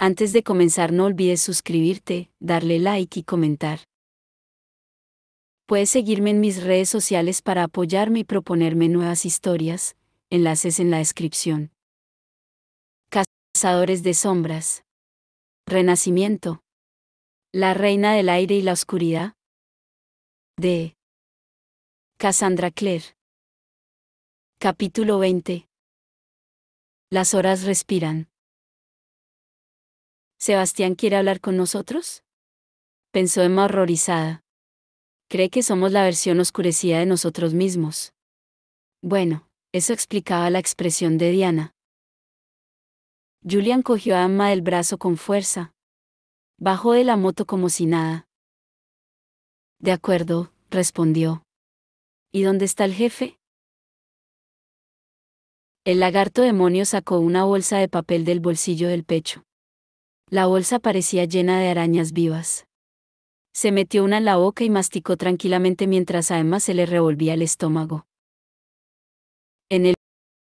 Antes de comenzar no olvides suscribirte, darle like y comentar. Puedes seguirme en mis redes sociales para apoyarme y proponerme nuevas historias, enlaces en la descripción. Cazadores de sombras. Renacimiento. La reina del aire y la oscuridad. De Cassandra Clare. Capítulo 20. Las horas respiran. ¿Sebastián quiere hablar con nosotros?, pensó Emma horrorizada. Cree que somos la versión oscurecida de nosotros mismos. Bueno, eso explicaba la expresión de Diana. Julian cogió a Emma del brazo con fuerza. Bajó de la moto como si nada. De acuerdo, respondió. ¿Y dónde está el jefe? El lagarto demonio sacó una bolsa de papel del bolsillo del pecho. La bolsa parecía llena de arañas vivas. Se metió una en la boca y masticó tranquilamente mientras a Emma se le revolvía el estómago. En el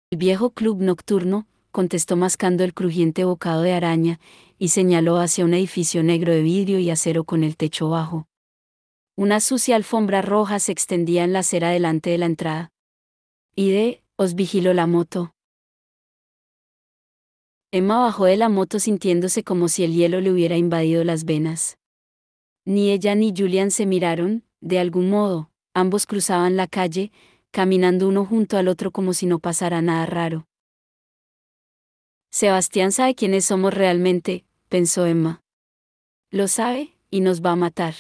viejo club nocturno, contestó mascando el crujiente bocado de araña, y señaló hacia un edificio negro de vidrio y acero con el techo bajo. Una sucia alfombra roja se extendía en la acera delante de la entrada. Os vigiló la moto. Emma bajó de la moto sintiéndose como si el hielo le hubiera invadido las venas. Ni ella ni Julian se miraron, de algún modo, ambos cruzaban la calle, caminando uno junto al otro como si no pasara nada raro. Sebastián sabe quiénes somos realmente, pensó Emma. Lo sabe, y nos va a matar.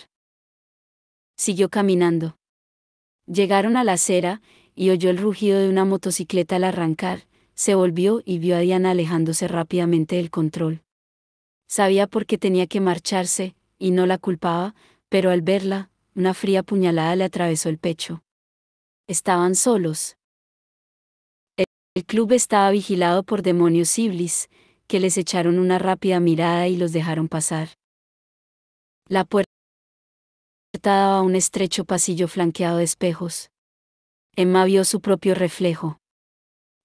Siguió caminando. Llegaron a la acera, y oyó el rugido de una motocicleta al arrancar, se volvió y vio a Diana alejándose rápidamente del control. Sabía por qué tenía que marcharse, y no la culpaba, pero al verla, una fría puñalada le atravesó el pecho. Estaban solos. El club estaba vigilado por demonios iblis, que les echaron una rápida mirada y los dejaron pasar. La puerta daba a un estrecho pasillo flanqueado de espejos. Emma vio su propio reflejo.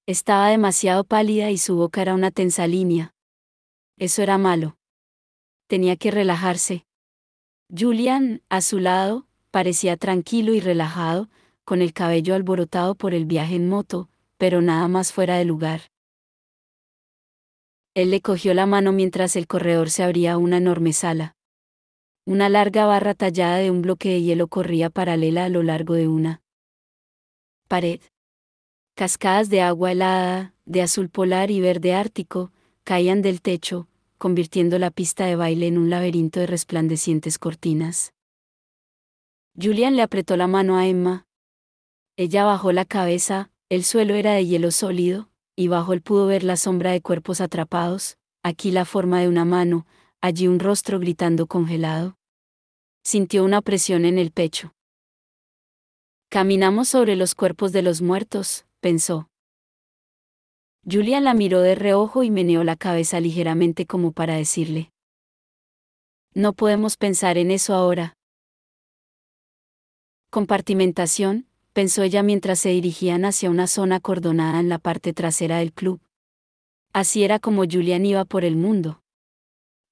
Estaba demasiado pálida y su boca era una tensa línea. Eso era malo. Tenía que relajarse. Julian, a su lado, parecía tranquilo y relajado, con el cabello alborotado por el viaje en moto, pero nada más fuera de lugar. Él le cogió la mano mientras el corredor se abría a una enorme sala. Una larga barra tallada de un bloque de hielo corría paralela a lo largo de una pared. Cascadas de agua helada, de azul polar y verde ártico, caían del techo, convirtiendo la pista de baile en un laberinto de resplandecientes cortinas. Julian le apretó la mano a Emma. Ella bajó la cabeza, el suelo era de hielo sólido, y bajo él pudo ver la sombra de cuerpos atrapados, aquí la forma de una mano, allí un rostro gritando congelado. Sintió una presión en el pecho. Caminamos sobre los cuerpos de los muertos, pensó. Julian la miró de reojo y meneó la cabeza ligeramente como para decirle: no podemos pensar en eso ahora. Compartimentación, pensó ella mientras se dirigían hacia una zona acordonada en la parte trasera del club. Así era como Julian iba por el mundo.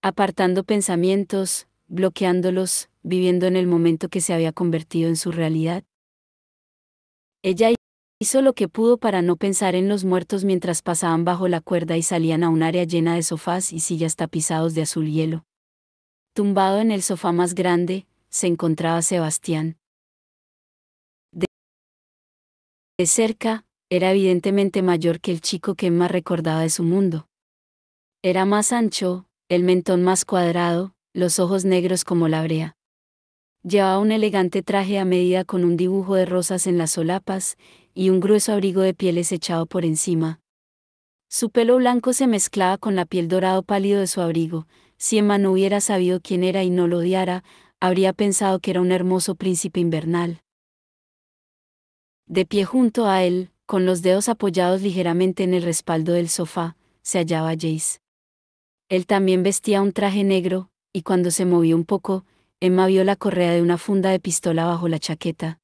Apartando pensamientos, bloqueándolos, viviendo en el momento que se había convertido en su realidad. Ella hizo lo que pudo para no pensar en los muertos mientras pasaban bajo la cuerda y salían a un área llena de sofás y sillas tapizados de azul hielo. Tumbado en el sofá más grande, se encontraba Sebastián. De cerca, era evidentemente mayor que el chico que Emma recordaba de su mundo. Era más ancho, el mentón más cuadrado, los ojos negros como la brea. Llevaba un elegante traje a medida con un dibujo de rosas en las solapas, y un grueso abrigo de pieles echado por encima. Su pelo blanco se mezclaba con la piel dorado pálido de su abrigo. Si Emma no hubiera sabido quién era y no lo odiara, habría pensado que era un hermoso príncipe invernal. De pie junto a él, con los dedos apoyados ligeramente en el respaldo del sofá, se hallaba Jace. Él también vestía un traje negro, y cuando se movió un poco, Emma vio la correa de una funda de pistola bajo la chaqueta.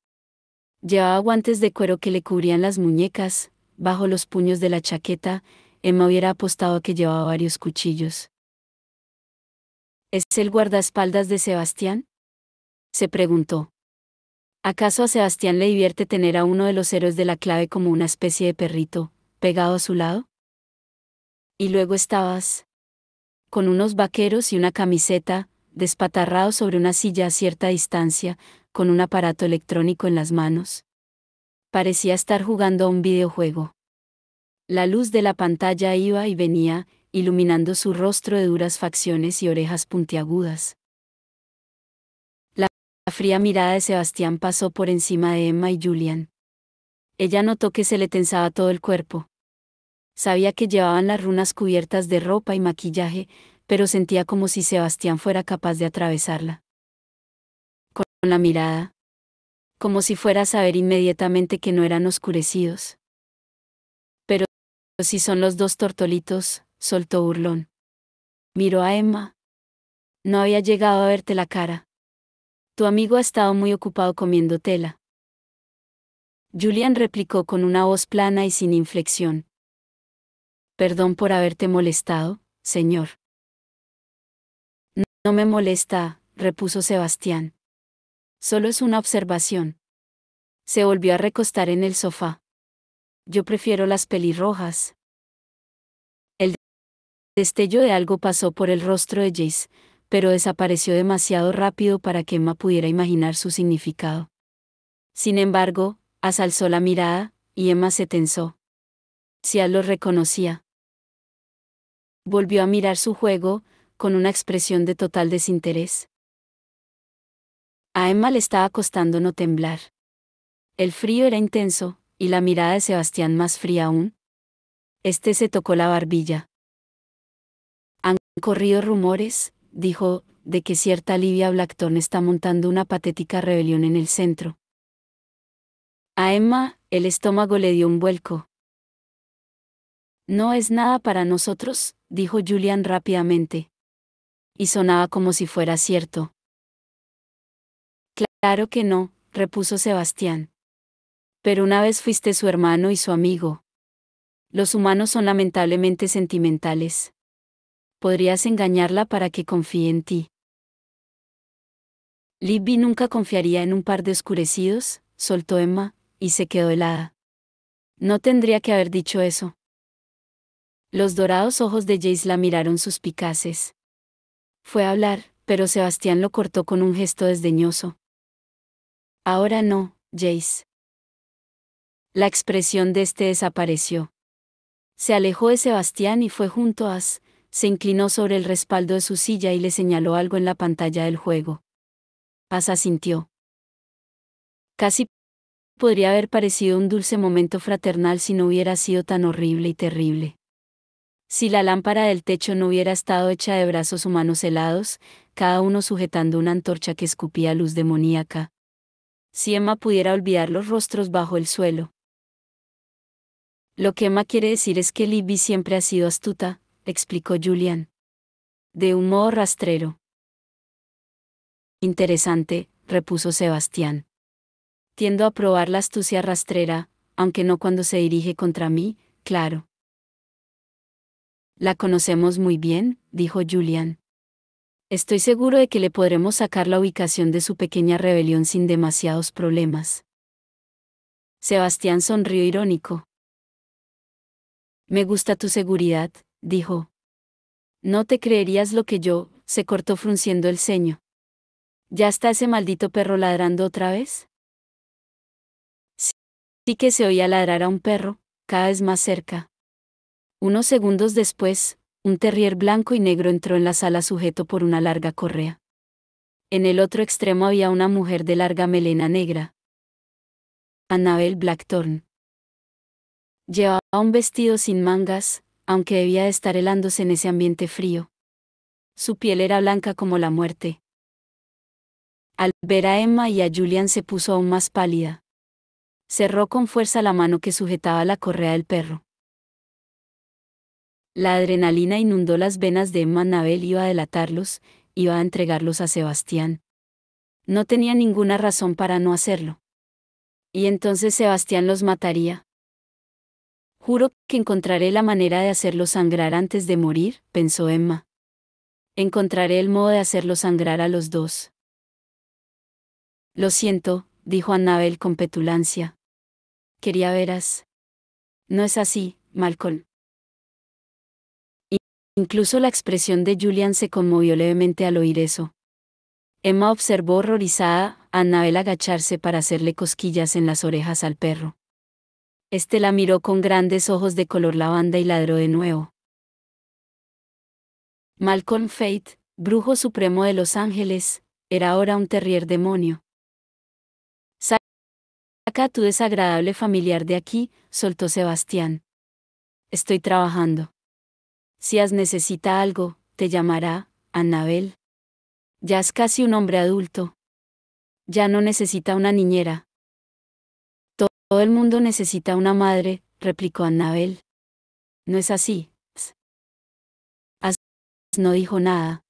Llevaba guantes de cuero que le cubrían las muñecas. Bajo los puños de la chaqueta, Emma hubiera apostado a que llevaba varios cuchillos. ¿Es el guardaespaldas de Sebastián? Se preguntó. ¿Acaso a Sebastián le divierte tener a uno de los héroes de la clave como una especie de perrito, pegado a su lado? Y luego estabas, con unos vaqueros y una camiseta, despatarrado sobre una silla a cierta distancia, con un aparato electrónico en las manos. Parecía estar jugando a un videojuego. La luz de la pantalla iba y venía, iluminando su rostro de duras facciones y orejas puntiagudas. La fría mirada de Sebastián pasó por encima de Emma y Julian. Ella notó que se le tensaba todo el cuerpo. Sabía que llevaban las runas cubiertas de ropa y maquillaje, pero sentía como si Sebastián fuera capaz de atravesarla. Con la mirada. Como si fuera a saber inmediatamente que no eran oscurecidos. Pero si son los dos tortolitos, soltó burlón. Miró a Emma. No había llegado a verte la cara. Tu amigo ha estado muy ocupado comiendo tela. Julian replicó con una voz plana y sin inflexión. Perdón por haberte molestado, señor. No me molesta, repuso Sebastián. Solo es una observación. Se volvió a recostar en el sofá. Yo prefiero las pelirrojas. El destello de algo pasó por el rostro de Jace, pero desapareció demasiado rápido para que Emma pudiera imaginar su significado. Sin embargo, alzó la mirada, y Emma se tensó. Sia lo reconocía. Volvió a mirar su juego, con una expresión de total desinterés. A Emma le estaba costando no temblar. El frío era intenso, y la mirada de Sebastián más fría aún. Este se tocó la barbilla. Han corrido rumores, dijo, de que cierta Livia Blackthorne está montando una patética rebelión en el centro. A Emma, el estómago le dio un vuelco. No es nada para nosotros, dijo Julian rápidamente. Y sonaba como si fuera cierto. Claro que no, repuso Sebastián. Pero una vez fuiste su hermano y su amigo. Los humanos son lamentablemente sentimentales. Podrías engañarla para que confíe en ti. Libby nunca confiaría en un par de oscurecidos, soltó Emma, y se quedó helada. No tendría que haber dicho eso. Los dorados ojos de Jace la miraron suspicaces. Fue a hablar, pero Sebastián lo cortó con un gesto desdeñoso. Ahora no, Jace. La expresión de este desapareció. Se alejó de Sebastián y fue junto a As, se inclinó sobre el respaldo de su silla y le señaló algo en la pantalla del juego. As asintió. Casi podría haber parecido un dulce momento fraternal si no hubiera sido tan horrible y terrible. Si la lámpara del techo no hubiera estado hecha de brazos humanos helados, cada uno sujetando una antorcha que escupía luz demoníaca. Si Emma pudiera olvidar los rostros bajo el suelo. Lo que Emma quiere decir es que Libby siempre ha sido astuta, explicó Julian. De un modo rastrero. Interesante, repuso Sebastián. Tiendo a probar la astucia rastrera, aunque no cuando se dirige contra mí, claro. La conocemos muy bien, dijo Julian. Estoy seguro de que le podremos sacar la ubicación de su pequeña rebelión sin demasiados problemas. Sebastián sonrió irónico. Me gusta tu seguridad, dijo. No te creerías lo que yo, se cortó frunciendo el ceño. ¿Ya está ese maldito perro ladrando otra vez? Sí que se oía ladrar a un perro, cada vez más cerca. Unos segundos después, un terrier blanco y negro entró en la sala sujeto por una larga correa. En el otro extremo había una mujer de larga melena negra. Annabel Blackthorne. Llevaba un vestido sin mangas, aunque debía de estar helándose en ese ambiente frío. Su piel era blanca como la muerte. Al ver a Emma y a Julian se puso aún más pálida. Cerró con fuerza la mano que sujetaba la correa del perro. La adrenalina inundó las venas de Emma. Annabel iba a delatarlos, iba a entregarlos a Sebastián. No tenía ninguna razón para no hacerlo. Y entonces Sebastián los mataría. Juro que encontraré la manera de hacerlos sangrar antes de morir, pensó Emma. Encontraré el modo de hacerlo sangrar a los dos. Lo siento, dijo Annabel con petulancia. Quería veras. No es así, Malcolm. Incluso la expresión de Julian se conmovió levemente al oír eso. Emma observó horrorizada a Annabel agacharse para hacerle cosquillas en las orejas al perro. Este la miró con grandes ojos de color lavanda y ladró de nuevo. Malcolm Fate, brujo supremo de Los Ángeles, era ahora un terrier demonio. Saca a tu desagradable familiar de aquí, soltó Sebastián. Estoy trabajando. Si necesita algo, te llamará, Annabel. Ya es casi un hombre adulto. Ya no necesita una niñera. Todo el mundo necesita una madre, replicó Annabel. No es así. As no dijo nada.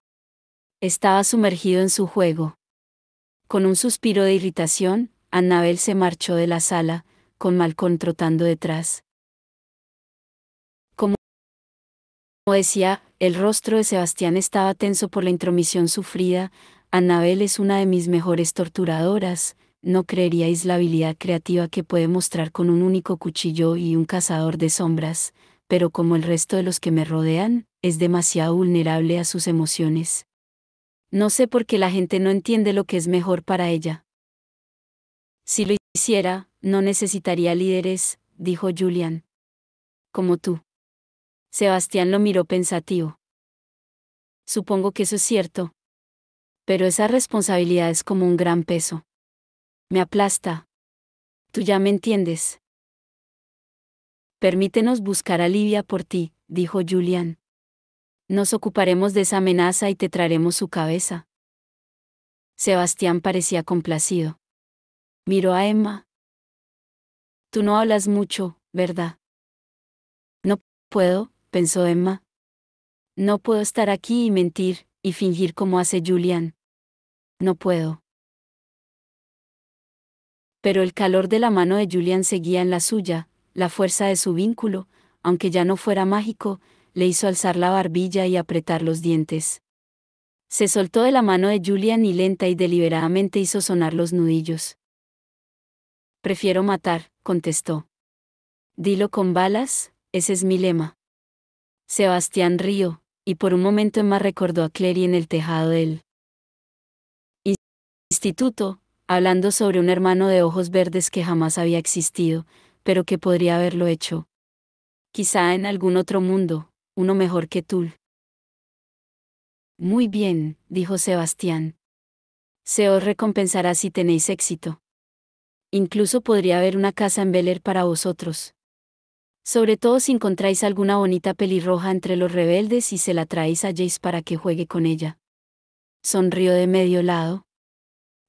Estaba sumergido en su juego. Con un suspiro de irritación, Annabel se marchó de la sala, con Malcolm trotando detrás. Como decía, el rostro de Sebastián estaba tenso por la intromisión sufrida. Annabel es una de mis mejores torturadoras. No creeríais la habilidad creativa que puede mostrar con un único cuchillo y un cazador de sombras, pero como el resto de los que me rodean, es demasiado vulnerable a sus emociones. No sé por qué la gente no entiende lo que es mejor para ella. Si lo hiciera, no necesitaría líderes, dijo Julian. Como tú. Sebastián lo miró pensativo. Supongo que eso es cierto. Pero esa responsabilidad es como un gran peso. Me aplasta. Tú ya me entiendes. Permítenos buscar a Livia por ti, dijo Julian. Nos ocuparemos de esa amenaza y te traeremos su cabeza. Sebastián parecía complacido. Miró a Emma. Tú no hablas mucho, ¿verdad? No puedo, pensó Emma. No puedo estar aquí y mentir, y fingir como hace Julian. No puedo. Pero el calor de la mano de Julian seguía en la suya, la fuerza de su vínculo, aunque ya no fuera mágico, le hizo alzar la barbilla y apretar los dientes. Se soltó de la mano de Julian y lenta y deliberadamente hizo sonar los nudillos. Prefiero matar, contestó. Dilo con balas, ese es mi lema. Sebastián rió, y por un momento Emma recordó a Clary en el tejado del instituto, hablando sobre un hermano de ojos verdes que jamás había existido, pero que podría haberlo hecho. Quizá en algún otro mundo, uno mejor que tú. Muy bien, dijo Sebastián. Se os recompensará si tenéis éxito. Incluso podría haber una casa en Bel Air para vosotros. Sobre todo si encontráis alguna bonita pelirroja entre los rebeldes y se la traéis a Jace para que juegue con ella. Sonrió de medio lado.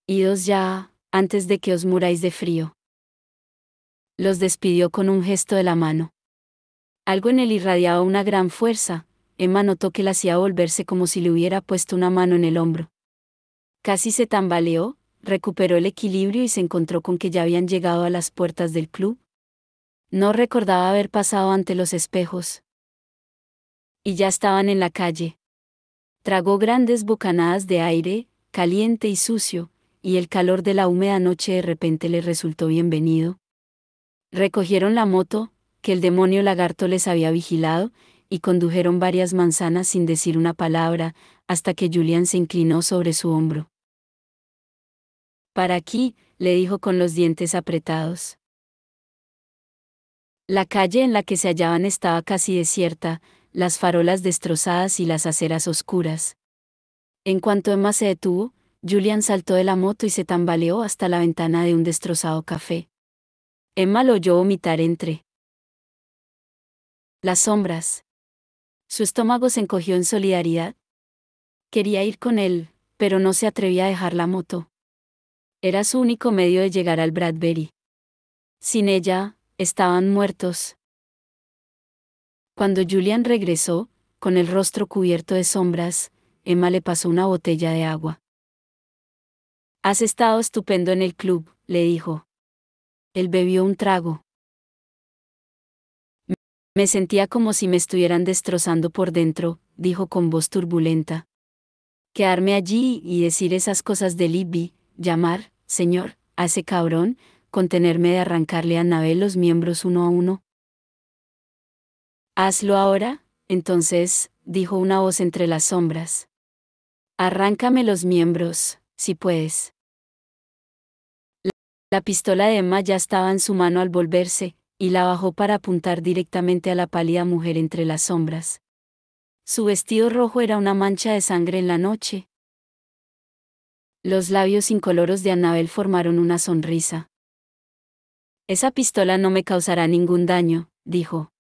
Idos ya, antes de que os muráis de frío. Los despidió con un gesto de la mano. Algo en él irradiaba una gran fuerza. Emma notó que la hacía volverse como si le hubiera puesto una mano en el hombro. Casi se tambaleó, recuperó el equilibrio y se encontró con que ya habían llegado a las puertas del club. No recordaba haber pasado ante los espejos. Y ya estaban en la calle. Tragó grandes bocanadas de aire, caliente y sucio, y el calor de la húmeda noche de repente le resultó bienvenido. Recogieron la moto, que el demonio lagarto les había vigilado, y condujeron varias manzanas sin decir una palabra, hasta que Julian se inclinó sobre su hombro. Para aquí, le dijo con los dientes apretados. La calle en la que se hallaban estaba casi desierta, las farolas destrozadas y las aceras oscuras. En cuanto Emma se detuvo, Julian saltó de la moto y se tambaleó hasta la ventana de un destrozado café. Emma lo oyó vomitar entre las sombras. Su estómago se encogió en solidaridad. Quería ir con él, pero no se atrevía a dejar la moto. Era su único medio de llegar al Bradbury. Sin ella, estaban muertos. Cuando Julian regresó, con el rostro cubierto de sombras, Emma le pasó una botella de agua. Has estado estupendo en el club, le dijo. Él bebió un trago. Me sentía como si me estuvieran destrozando por dentro, dijo con voz turbulenta. Quedarme allí y decir esas cosas de Libby, llamar, señor, a ese cabrón, contenerme de arrancarle a Annabel los miembros uno a uno. Hazlo ahora, entonces, dijo una voz entre las sombras. Arráncame los miembros, si puedes. La pistola de Emma ya estaba en su mano al volverse, y la bajó para apuntar directamente a la pálida mujer entre las sombras. Su vestido rojo era una mancha de sangre en la noche. Los labios incoloros de Annabel formaron una sonrisa. Esa pistola no me causará ningún daño, dijo.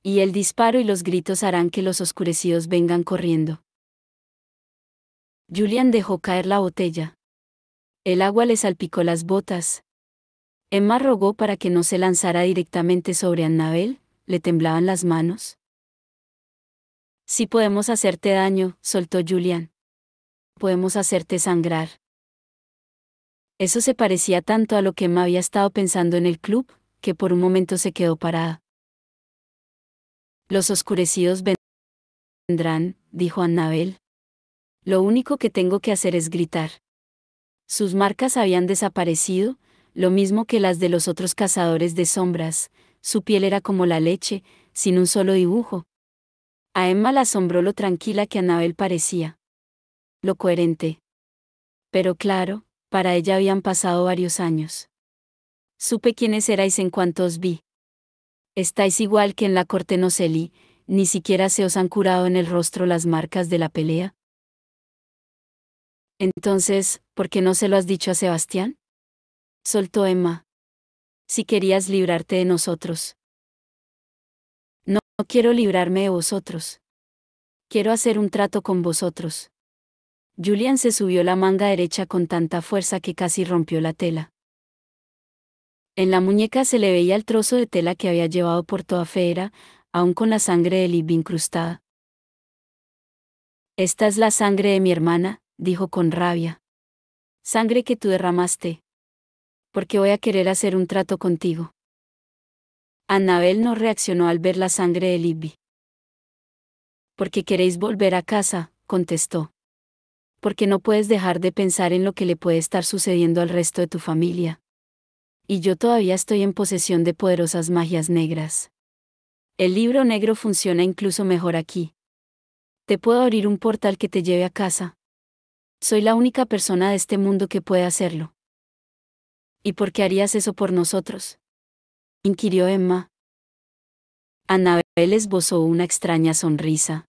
Y el disparo y los gritos harán que los oscurecidos vengan corriendo. Julian dejó caer la botella. El agua le salpicó las botas. Emma rogó para que no se lanzara directamente sobre Annabel, le temblaban las manos. Si podemos hacerte daño, soltó Julian. Podemos hacerte sangrar. Eso se parecía tanto a lo que Emma había estado pensando en el club, que por un momento se quedó parada. Los oscurecidos vendrán, dijo Annabel. Lo único que tengo que hacer es gritar. Sus marcas habían desaparecido, lo mismo que las de los otros cazadores de sombras, su piel era como la leche, sin un solo dibujo. A Emma la asombró lo tranquila que Annabel parecía. Lo coherente. Pero claro, para ella habían pasado varios años. Supe quiénes erais en cuanto os vi. Estáis igual que en la corte Noceli, ni siquiera se os han curado en el rostro las marcas de la pelea. Entonces, ¿por qué no se lo has dicho a Sebastián? Soltó Emma. Si querías librarte de nosotros. No, no quiero librarme de vosotros. Quiero hacer un trato con vosotros. Julian se subió la manga derecha con tanta fuerza que casi rompió la tela. En la muñeca se le veía el trozo de tela que había llevado por toda Feera, aún con la sangre de Libby incrustada. Esta es la sangre de mi hermana, dijo con rabia. Sangre que tú derramaste. Porque voy a querer hacer un trato contigo. Annabel no reaccionó al ver la sangre de Libby. Porque queréis volver a casa, contestó. Porque no puedes dejar de pensar en lo que le puede estar sucediendo al resto de tu familia. Y yo todavía estoy en posesión de poderosas magias negras. El libro negro funciona incluso mejor aquí. Te puedo abrir un portal que te lleve a casa. Soy la única persona de este mundo que puede hacerlo. ¿Y por qué harías eso por nosotros? Inquirió Emma. Annabel esbozó una extraña sonrisa.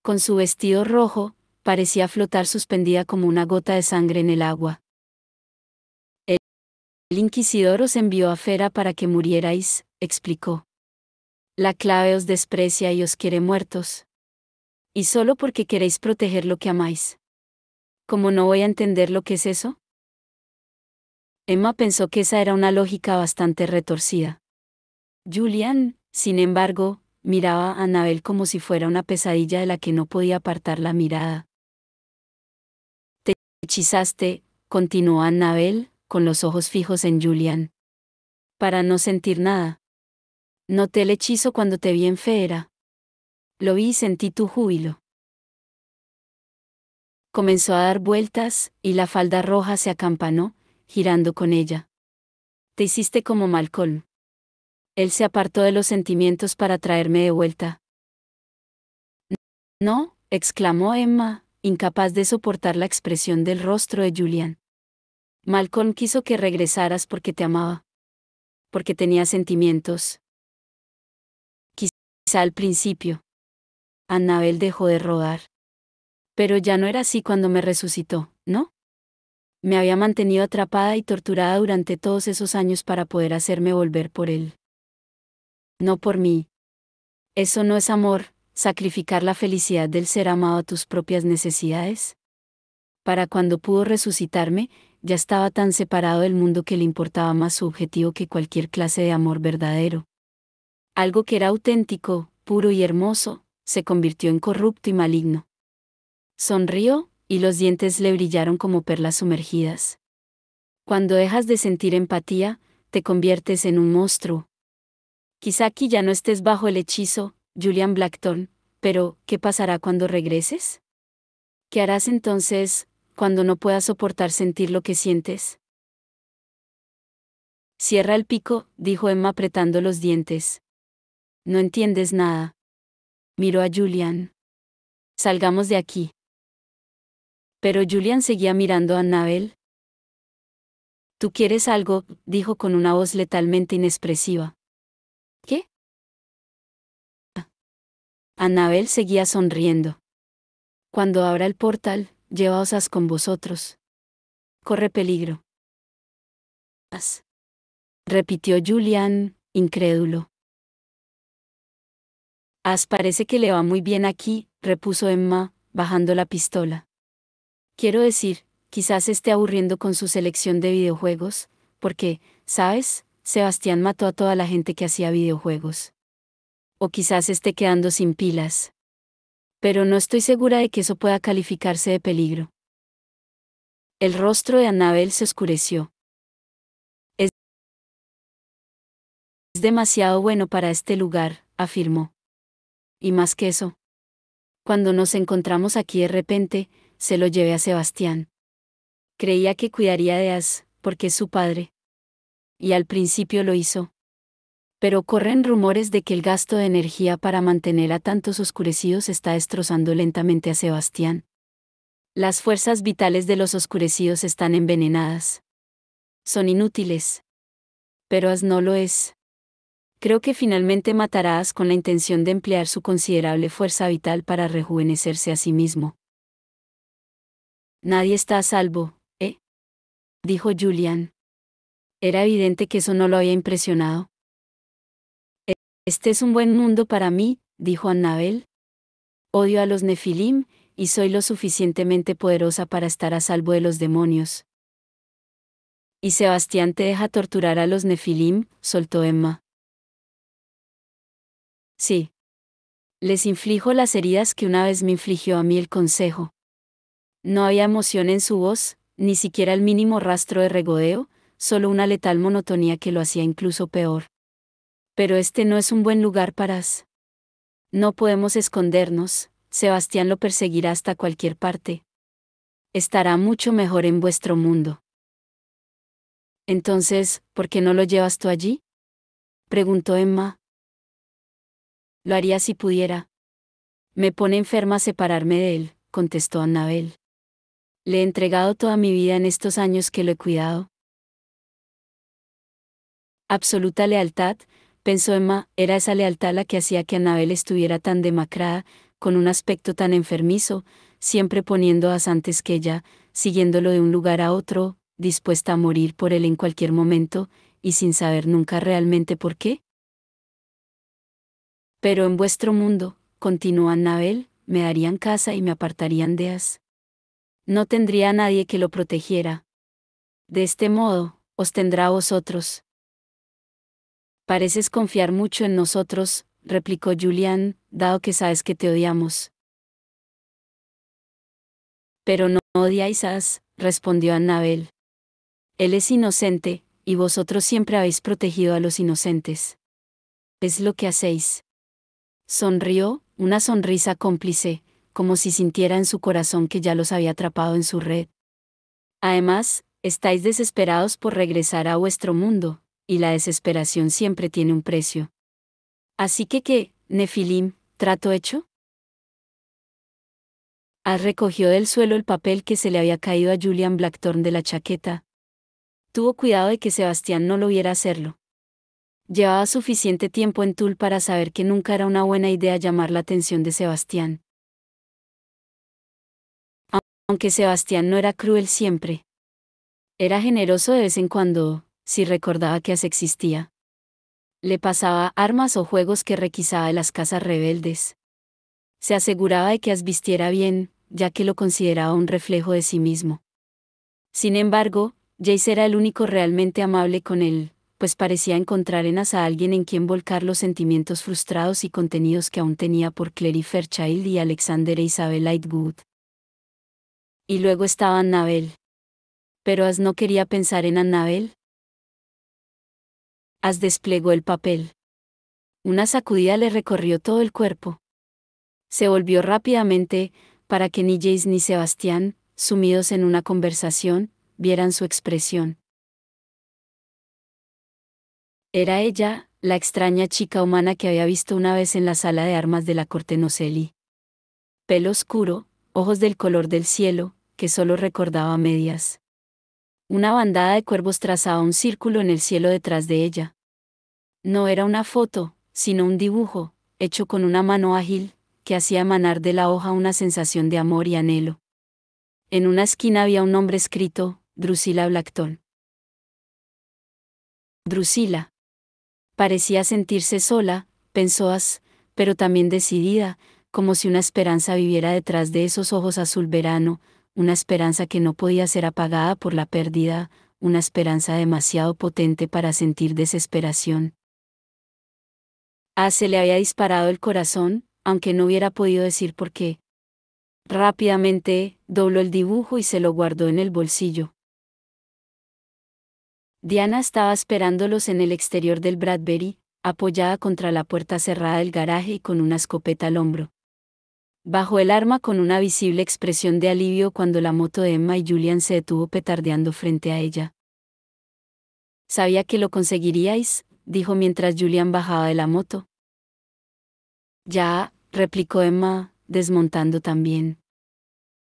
Con su vestido rojo, parecía flotar suspendida como una gota de sangre en el agua. El inquisidor os envió a Feera para que murierais, explicó. La clave os desprecia y os quiere muertos. Y solo porque queréis proteger lo que amáis. ¿Cómo no voy a entender lo que es eso? Emma pensó que esa era una lógica bastante retorcida. Julian, sin embargo, miraba a Annabel como si fuera una pesadilla de la que no podía apartar la mirada. Te hechizaste, continuó Annabel, con los ojos fijos en Julian. Para no sentir nada. Noté el hechizo cuando te vi en Feera. Lo vi y sentí tu júbilo. Comenzó a dar vueltas, y la falda roja se acampanó, girando con ella. Te hiciste como Malcolm. Él se apartó de los sentimientos para traerme de vuelta. No, exclamó Emma, incapaz de soportar la expresión del rostro de Julian. Malcolm quiso que regresaras porque te amaba. Porque tenía sentimientos. Quizá al principio. Annabel dejó de rodar. Pero ya no era así cuando me resucitó, ¿no? Me había mantenido atrapada y torturada durante todos esos años para poder hacerme volver por él. No por mí. Eso no es amor, sacrificar la felicidad del ser amado a tus propias necesidades. Para cuando pudo resucitarme, ya estaba tan separado del mundo que le importaba más su objetivo que cualquier clase de amor verdadero. Algo que era auténtico, puro y hermoso, se convirtió en corrupto y maligno. Sonrió, y los dientes le brillaron como perlas sumergidas. Cuando dejas de sentir empatía, te conviertes en un monstruo. Quizá aquí ya no estés bajo el hechizo, Julian Blackthorne, pero ¿qué pasará cuando regreses? ¿Qué harás entonces, cuando no puedas soportar sentir lo que sientes? Cierra el pico, dijo Emma apretando los dientes. No entiendes nada. Miró a Julian. Salgamos de aquí. Pero Julian seguía mirando a Annabel. Tú quieres algo, dijo con una voz letalmente inexpresiva. ¿Qué? Annabel seguía sonriendo. Cuando abra el portal, llévaosas con vosotros. Corre peligro. Repitió Julian, incrédulo. Parece que le va muy bien aquí, repuso Emma, bajando la pistola. Quiero decir, quizás esté aburriendo con su selección de videojuegos, porque, ¿sabes? Sebastián mató a toda la gente que hacía videojuegos. O quizás esté quedando sin pilas. Pero no estoy segura de que eso pueda calificarse de peligro. El rostro de Annabel se oscureció. Es demasiado bueno para este lugar, afirmó. Y más que eso. Cuando nos encontramos aquí de repente, se lo llevé a Sebastián. Creía que cuidaría de porque es su padre. Y al principio lo hizo. Pero corren rumores de que el gasto de energía para mantener a tantos oscurecidos está destrozando lentamente a Sebastián. Las fuerzas vitales de los oscurecidos están envenenadas. Son inútiles. Pero no lo es. Creo que finalmente matará con la intención de emplear su considerable fuerza vital para rejuvenecerse a sí mismo. Nadie está a salvo, ¿eh? Dijo Julian. Era evidente que eso no lo había impresionado. Este es un buen mundo para mí, dijo Annabel. Odio a los Nefilim, y soy lo suficientemente poderosa para estar a salvo de los demonios. ¿Y Sebastián te deja torturar a los Nefilim?, soltó Emma. Sí. Les inflijo las heridas que una vez me infligió a mí el consejo. No había emoción en su voz, ni siquiera el mínimo rastro de regodeo, solo una letal monotonía que lo hacía incluso peor. Pero este no es un buen lugar para No podemos escondernos, Sebastián lo perseguirá hasta cualquier parte. Estará mucho mejor en vuestro mundo. Entonces, ¿por qué no lo llevas tú allí?, preguntó Emma. Lo haría si pudiera. Me pone enferma separarme de él, contestó Annabel. Le he entregado toda mi vida en estos años que lo he cuidado. Absoluta lealtad, pensó Emma, era esa lealtad la que hacía que Annabel estuviera tan demacrada, con un aspecto tan enfermizo, siempre poniendo antes que ella, siguiéndolo de un lugar a otro, dispuesta a morir por él en cualquier momento, y sin saber nunca realmente por qué. Pero en vuestro mundo, continuó Annabel, me darían casa y me apartarían de No tendría a nadie que lo protegiera. De este modo, os tendrá a vosotros. Pareces confiar mucho en nosotros, replicó Julian, dado que sabes que te odiamos. Pero no odiáis respondió Annabel. Él es inocente, y vosotros siempre habéis protegido a los inocentes. Es lo que hacéis. Sonrió, una sonrisa cómplice, como si sintiera en su corazón que ya los había atrapado en su red. Además, estáis desesperados por regresar a vuestro mundo, y la desesperación siempre tiene un precio. Así que, Nefilim, ¿trato hecho? Recogió del suelo el papel que se le había caído a Julian Blackthorne de la chaqueta. Tuvo cuidado de que Sebastián no lo viera hacerlo. Llevaba suficiente tiempo en Tul para saber que nunca era una buena idea llamar la atención de Sebastián. Aunque Sebastián no era cruel siempre. Era generoso de vez en cuando, si recordaba que existía. Le pasaba armas o juegos que requisaba de las casas rebeldes. Se aseguraba de que vistiera bien, ya que lo consideraba un reflejo de sí mismo. Sin embargo, Jace era el único realmente amable con él, pues parecía encontrar en a alguien en quien volcar los sentimientos frustrados y contenidos que aún tenía por Clary Fairchild y Alexander e Isabel Lightwood. Y luego estaba Annabel. Pero no quería pensar en Annabel. Desplegó el papel. Una sacudida le recorrió todo el cuerpo. Se volvió rápidamente, para que ni Jace ni Sebastián, sumidos en una conversación, vieran su expresión. Era ella, la extraña chica humana que había visto una vez en la sala de armas de la corte Noceli. Pelo oscuro, ojos del color del cielo, que solo recordaba a medias. Una bandada de cuervos trazaba un círculo en el cielo detrás de ella. No era una foto, sino un dibujo, hecho con una mano ágil, que hacía emanar de la hoja una sensación de amor y anhelo. En una esquina había un nombre escrito, Drusilla Blackton. Drusilla. Parecía sentirse sola, pensó As, pero también decidida, como si una esperanza viviera detrás de esos ojos azul verano, una esperanza que no podía ser apagada por la pérdida, una esperanza demasiado potente para sentir desesperación. Se le había disparado el corazón, aunque no hubiera podido decir por qué. Rápidamente, dobló el dibujo y se lo guardó en el bolsillo. Diana estaba esperándolos en el exterior del Bradbury, apoyada contra la puerta cerrada del garaje y con una escopeta al hombro. Bajó el arma con una visible expresión de alivio cuando la moto de Emma y Julian se detuvo petardeando frente a ella. «Sabía que lo conseguiríais», dijo mientras Julian bajaba de la moto. «Ya», replicó Emma, desmontando también.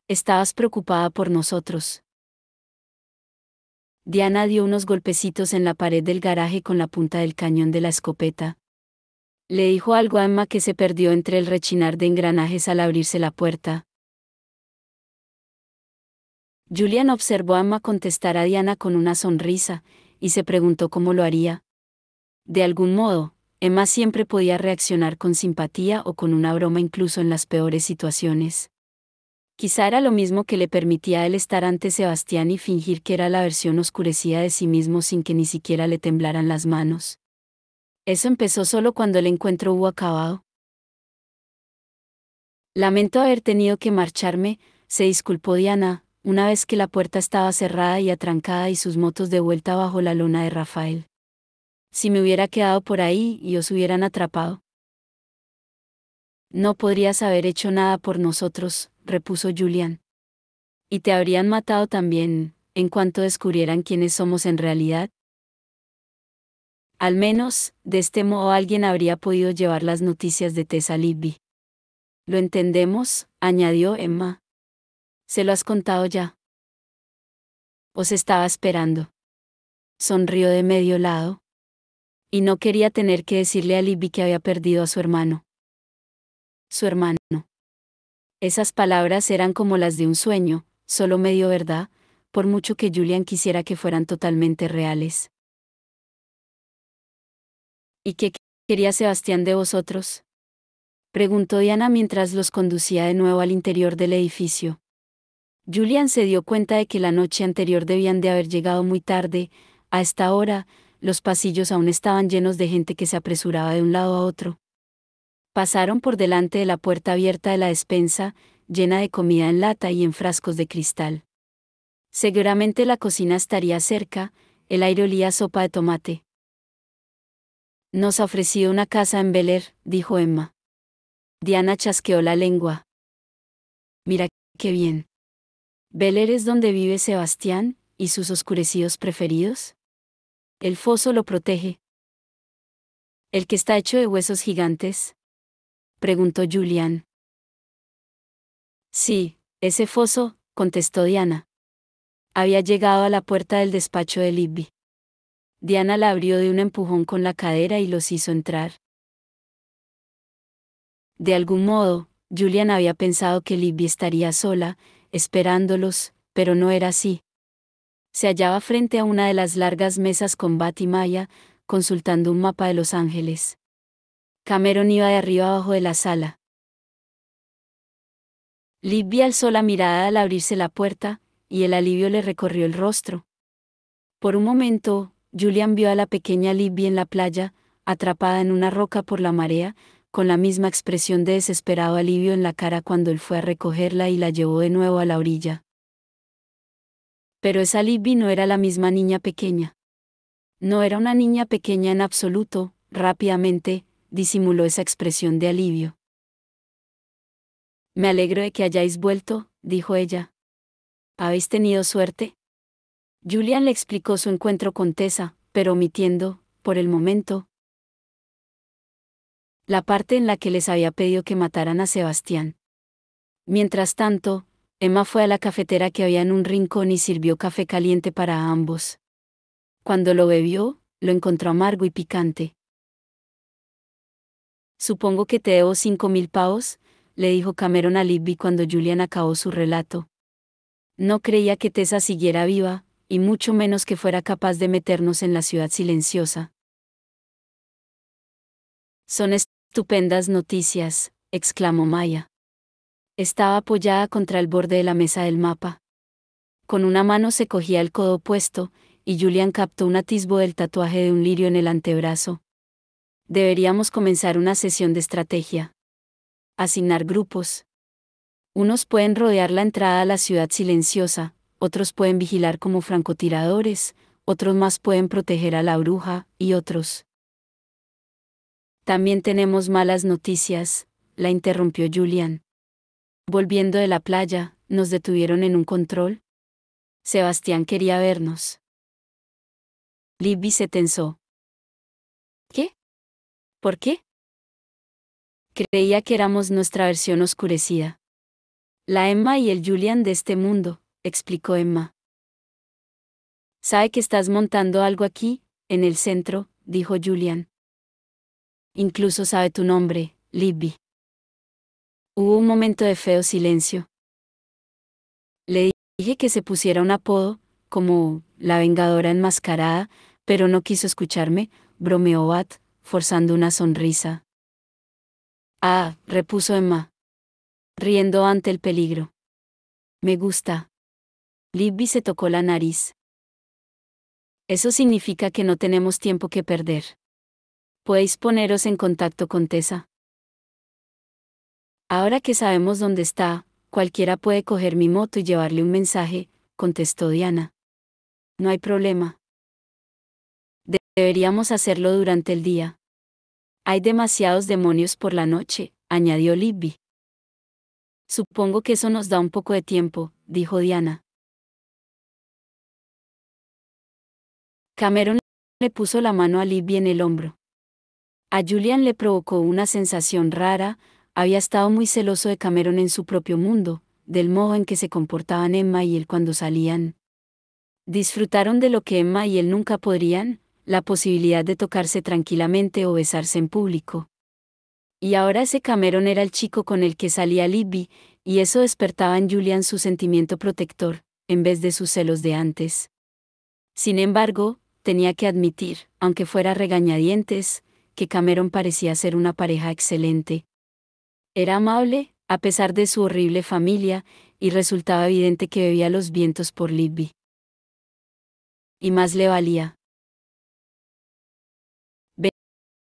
«Estabas preocupada por nosotros». Diana dio unos golpecitos en la pared del garaje con la punta del cañón de la escopeta. Le dijo algo a Emma que se perdió entre el rechinar de engranajes al abrirse la puerta. Julian observó a Emma contestar a Diana con una sonrisa, y se preguntó cómo lo haría. De algún modo, Emma siempre podía reaccionar con simpatía o con una broma incluso en las peores situaciones. Quizá era lo mismo que le permitía a él estar ante Sebastián y fingir que era la versión oscurecida de sí mismo sin que ni siquiera le temblaran las manos. Eso empezó solo cuando el encuentro hubo acabado. «Lamento haber tenido que marcharme», se disculpó Diana, una vez que la puerta estaba cerrada y atrancada y sus motos de vuelta bajo la lona de Rafael. «Si me hubiera quedado por ahí y os hubieran atrapado». «No podrías haber hecho nada por nosotros», repuso Julian. «Y te habrían matado también, en cuanto descubrieran quiénes somos en realidad». «Al menos, de este modo alguien habría podido llevar las noticias de Tessa Libby». «Lo entendemos», añadió Emma. «¿Se lo has contado ya?» «Os estaba esperando». Sonrió de medio lado. Y no quería tener que decirle a Libby que había perdido a su hermano. Su hermano. Esas palabras eran como las de un sueño, solo medio verdad, por mucho que Julian quisiera que fueran totalmente reales. «¿Y qué quería Sebastián de vosotros?», preguntó Diana mientras los conducía de nuevo al interior del edificio. Julian se dio cuenta de que la noche anterior debían de haber llegado muy tarde. A esta hora, los pasillos aún estaban llenos de gente que se apresuraba de un lado a otro. Pasaron por delante de la puerta abierta de la despensa, llena de comida en lata y en frascos de cristal. Seguramente la cocina estaría cerca, el aire olía a sopa de tomate. «Nos ha ofrecido una casa en Bel Air», dijo Emma. Diana chasqueó la lengua. «Mira, qué bien. ¿Bel Air es donde vive Sebastián, y sus oscurecidos preferidos? El foso lo protege». «¿El que está hecho de huesos gigantes?», preguntó Julian. «Sí, ese foso», contestó Diana. Había llegado a la puerta del despacho de Libby. Diana la abrió de un empujón con la cadera y los hizo entrar. De algún modo, Julian había pensado que Libby estaría sola, esperándolos, pero no era así. Se hallaba frente a una de las largas mesas con Bat y Maya, consultando un mapa de Los Ángeles. Cameron iba de arriba abajo de la sala. Libby alzó la mirada al abrirse la puerta, y el alivio le recorrió el rostro. Por un momento, Julian vio a la pequeña Libby en la playa, atrapada en una roca por la marea, con la misma expresión de desesperado alivio en la cara cuando él fue a recogerla y la llevó de nuevo a la orilla. Pero esa Libby no era la misma niña pequeña. No era una niña pequeña en absoluto. Rápidamente, disimuló esa expresión de alivio. Me alegro de que hayáis vuelto, dijo ella. ¿Habéis tenido suerte? Julian le explicó su encuentro con Tessa, pero omitiendo, por el momento, la parte en la que les había pedido que mataran a Sebastián. Mientras tanto, Emma fue a la cafetera que había en un rincón y sirvió café caliente para ambos. Cuando lo bebió, lo encontró amargo y picante. Supongo que te debo 5.000 pavos, le dijo Cameron a Libby cuando Julian acabó su relato. No creía que Tessa siguiera viva, y mucho menos que fuera capaz de meternos en la ciudad silenciosa. Son estupendas noticias, exclamó Maya. Estaba apoyada contra el borde de la mesa del mapa. Con una mano se cogía el codo opuesto, y Julian captó un atisbo del tatuaje de un lirio en el antebrazo. Deberíamos comenzar una sesión de estrategia. Asignar grupos. Unos pueden rodear la entrada a la ciudad silenciosa, otros pueden vigilar como francotiradores, otros más pueden proteger a la bruja, y otros. También tenemos malas noticias, la interrumpió Julian. Volviendo de la playa, nos detuvieron en un control. Sebastián quería vernos. Libby se tensó. ¿Qué? ¿Por qué? Creía que éramos nuestra versión oscurecida. La Emma y el Julian de este mundo, explicó Emma. Sabe que estás montando algo aquí, en el centro, dijo Julian. Incluso sabe tu nombre, Libby. Hubo un momento de feo silencio. Le dije que se pusiera un apodo, como la Vengadora enmascarada, pero no quiso escucharme, bromeó Bat, forzando una sonrisa. Ah, repuso Emma, riendo ante el peligro. Me gusta. Libby se tocó la nariz. Eso significa que no tenemos tiempo que perder. Podéis poneros en contacto con Tessa. Ahora que sabemos dónde está, cualquiera puede coger mi moto y llevarle un mensaje, contestó Diana. No hay problema. Deberíamos hacerlo durante el día. Hay demasiados demonios por la noche, añadió Libby. Supongo que eso nos da un poco de tiempo, dijo Diana. Cameron le puso la mano a Libby en el hombro. A Julian le provocó una sensación rara, había estado muy celoso de Cameron en su propio mundo, del modo en que se comportaban Emma y él cuando salían. Disfrutaron de lo que Emma y él nunca podrían, la posibilidad de tocarse tranquilamente o besarse en público. Y ahora ese Cameron era el chico con el que salía Libby, y eso despertaba en Julian su sentimiento protector, en vez de sus celos de antes. Sin embargo, tenía que admitir, aunque fuera regañadientes, que Cameron parecía ser una pareja excelente. Era amable, a pesar de su horrible familia, y resultaba evidente que bebía los vientos por Libby. Y más le valía.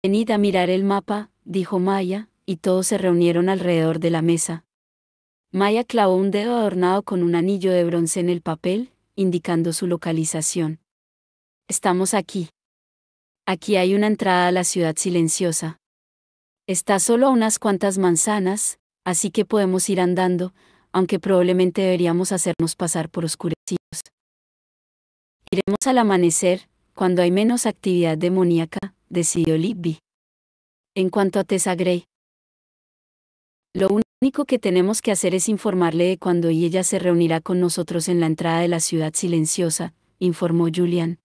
Venid a mirar el mapa, dijo Maya, y todos se reunieron alrededor de la mesa. Maya clavó un dedo adornado con un anillo de bronce en el papel, indicando su localización. Estamos aquí. Aquí hay una entrada a la ciudad silenciosa. Está solo a unas cuantas manzanas, así que podemos ir andando, aunque probablemente deberíamos hacernos pasar por oscurecidos. Iremos al amanecer, cuando hay menos actividad demoníaca, decidió Libby. En cuanto a Tessa Gray, lo único que tenemos que hacer es informarle de cuándo y ella se reunirá con nosotros en la entrada de la ciudad silenciosa, informó Julian.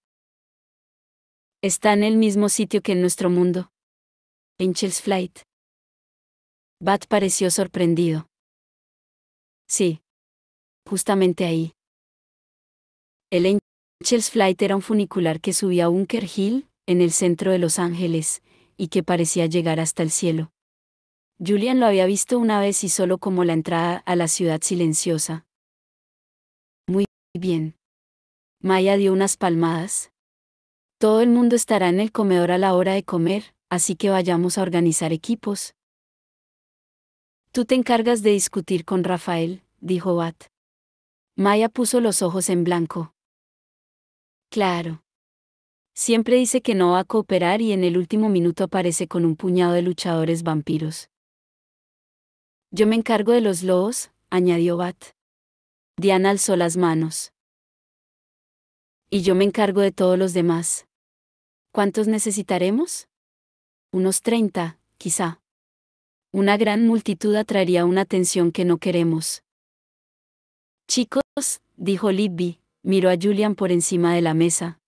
Está en el mismo sitio que en nuestro mundo. Angel's Flight. Bat pareció sorprendido. Sí. Justamente ahí. El Angel's Flight era un funicular que subía a Bunker Hill, en el centro de Los Ángeles, y que parecía llegar hasta el cielo. Julian lo había visto una vez y solo como la entrada a la ciudad silenciosa. Muy bien. Maya dio unas palmadas. Todo el mundo estará en el comedor a la hora de comer, así que vayamos a organizar equipos. Tú te encargas de discutir con Rafael, dijo Bat. Maya puso los ojos en blanco. Claro. Siempre dice que no va a cooperar y en el último minuto aparece con un puñado de luchadores vampiros. Yo me encargo de los lobos, añadió Bat. Diana alzó las manos. Y yo me encargo de todos los demás. ¿Cuántos necesitaremos? Unos 30, quizá. Una gran multitud atraería una atención que no queremos. Chicos, dijo Libby, miró a Julian por encima de la mesa.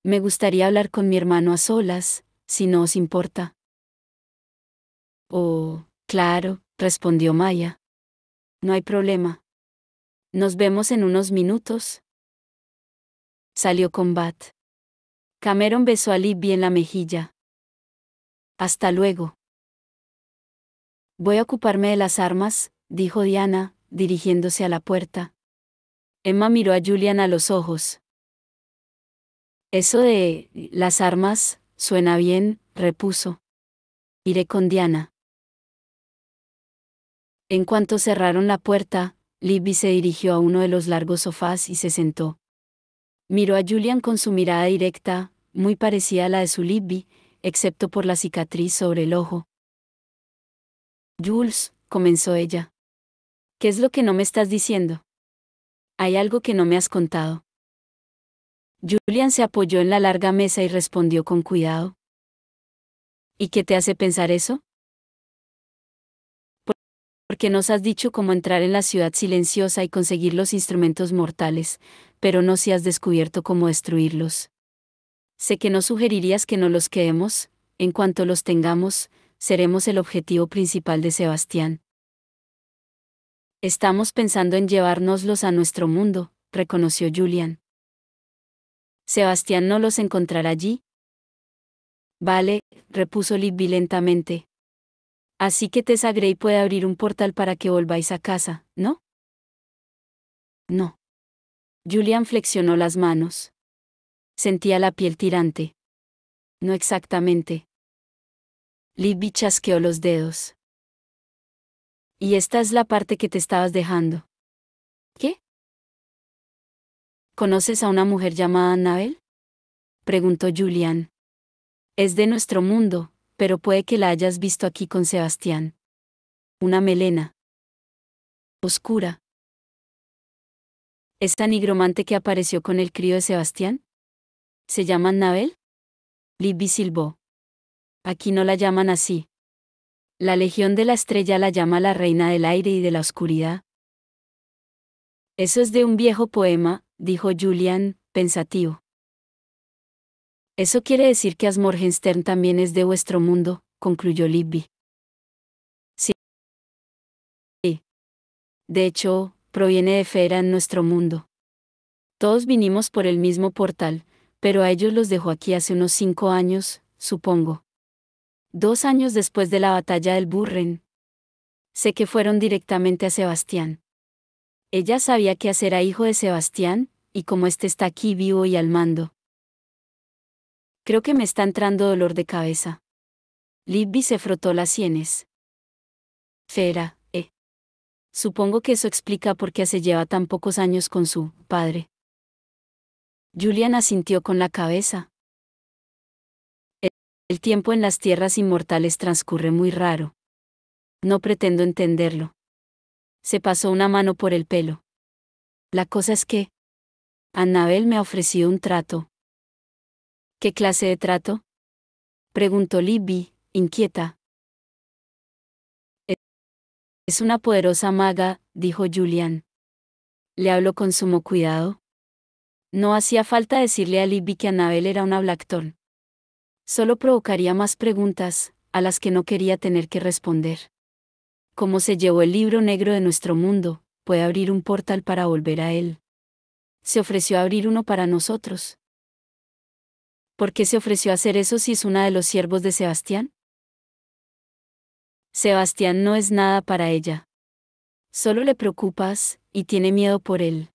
Me gustaría hablar con mi hermano a solas, si no os importa. Oh, claro, respondió Maya. No hay problema. Nos vemos en unos minutos. Salió con Bat. Cameron besó a Libby en la mejilla. Hasta luego. Voy a ocuparme de las armas, dijo Diana, dirigiéndose a la puerta. Emma miró a Julian a los ojos. Eso de las armas suena bien, repuso. Iré con Diana. En cuanto cerraron la puerta, Libby se dirigió a uno de los largos sofás y se sentó. Miró a Julian con su mirada directa, muy parecida a la de su Libby, excepto por la cicatriz sobre el ojo. Jules, comenzó ella. ¿Qué es lo que no me estás diciendo? Hay algo que no me has contado. Julian se apoyó en la larga mesa y respondió con cuidado. ¿Y qué te hace pensar eso? Porque nos has dicho cómo entrar en la ciudad silenciosa y conseguir los instrumentos mortales, pero no si has descubierto cómo destruirlos. Sé que no sugerirías que no los quedemos, en cuanto los tengamos, seremos el objetivo principal de Sebastián. Estamos pensando en llevárnoslos a nuestro mundo, reconoció Julian. ¿Sebastián no los encontrará allí? Vale, repuso Libby lentamente. Así que Tessa Gray puede abrir un portal para que volváis a casa, ¿no? No. Julian flexionó las manos. Sentía la piel tirante. No exactamente. Libby chasqueó los dedos. Y esta es la parte que te estabas dejando. ¿Qué? ¿Conoces a una mujer llamada Annabel? Preguntó Julian. Es de nuestro mundo, pero puede que la hayas visto aquí con Sebastián. Una melena. Oscura. ¿Esa nigromante que apareció con el crío de Sebastián? ¿Se llama Annabel? Libby silbó. Aquí no la llaman así. La Legión de la Estrella la llama la Reina del Aire y de la Oscuridad. Eso es de un viejo poema, dijo Julian, pensativo. Eso quiere decir que Asmorgenstern también es de vuestro mundo, concluyó Libby. Sí. De hecho, proviene de Fera en nuestro mundo. Todos vinimos por el mismo portal, pero a ellos los dejó aquí hace unos 5 años, supongo. 2 años después de la batalla del Burren. Sé que fueron directamente a Sebastián. Ella sabía que era hijo de Sebastián, y como éste está aquí vivo y al mando. Creo que me está entrando dolor de cabeza. Libby se frotó las sienes. Fera, Supongo que eso explica por qué se lleva tan pocos años con su padre. Julian asintió con la cabeza. El tiempo en las tierras inmortales transcurre muy raro. No pretendo entenderlo. Se pasó una mano por el pelo. La cosa es que Annabel me ha ofrecido un trato. ¿Qué clase de trato? Preguntó Libby, inquieta. Es una poderosa maga, dijo Julian. Le habló con sumo cuidado. No hacía falta decirle a Libby que Annabel era una Blackthorn. Solo provocaría más preguntas, a las que no quería tener que responder. Como se llevó el libro negro de nuestro mundo, puede abrir un portal para volver a él. Se ofreció a abrir uno para nosotros. ¿Por qué se ofreció a hacer eso si es una de los siervos de Sebastián? Sebastián no es nada para ella. Solo le preocupas, y tiene miedo por él.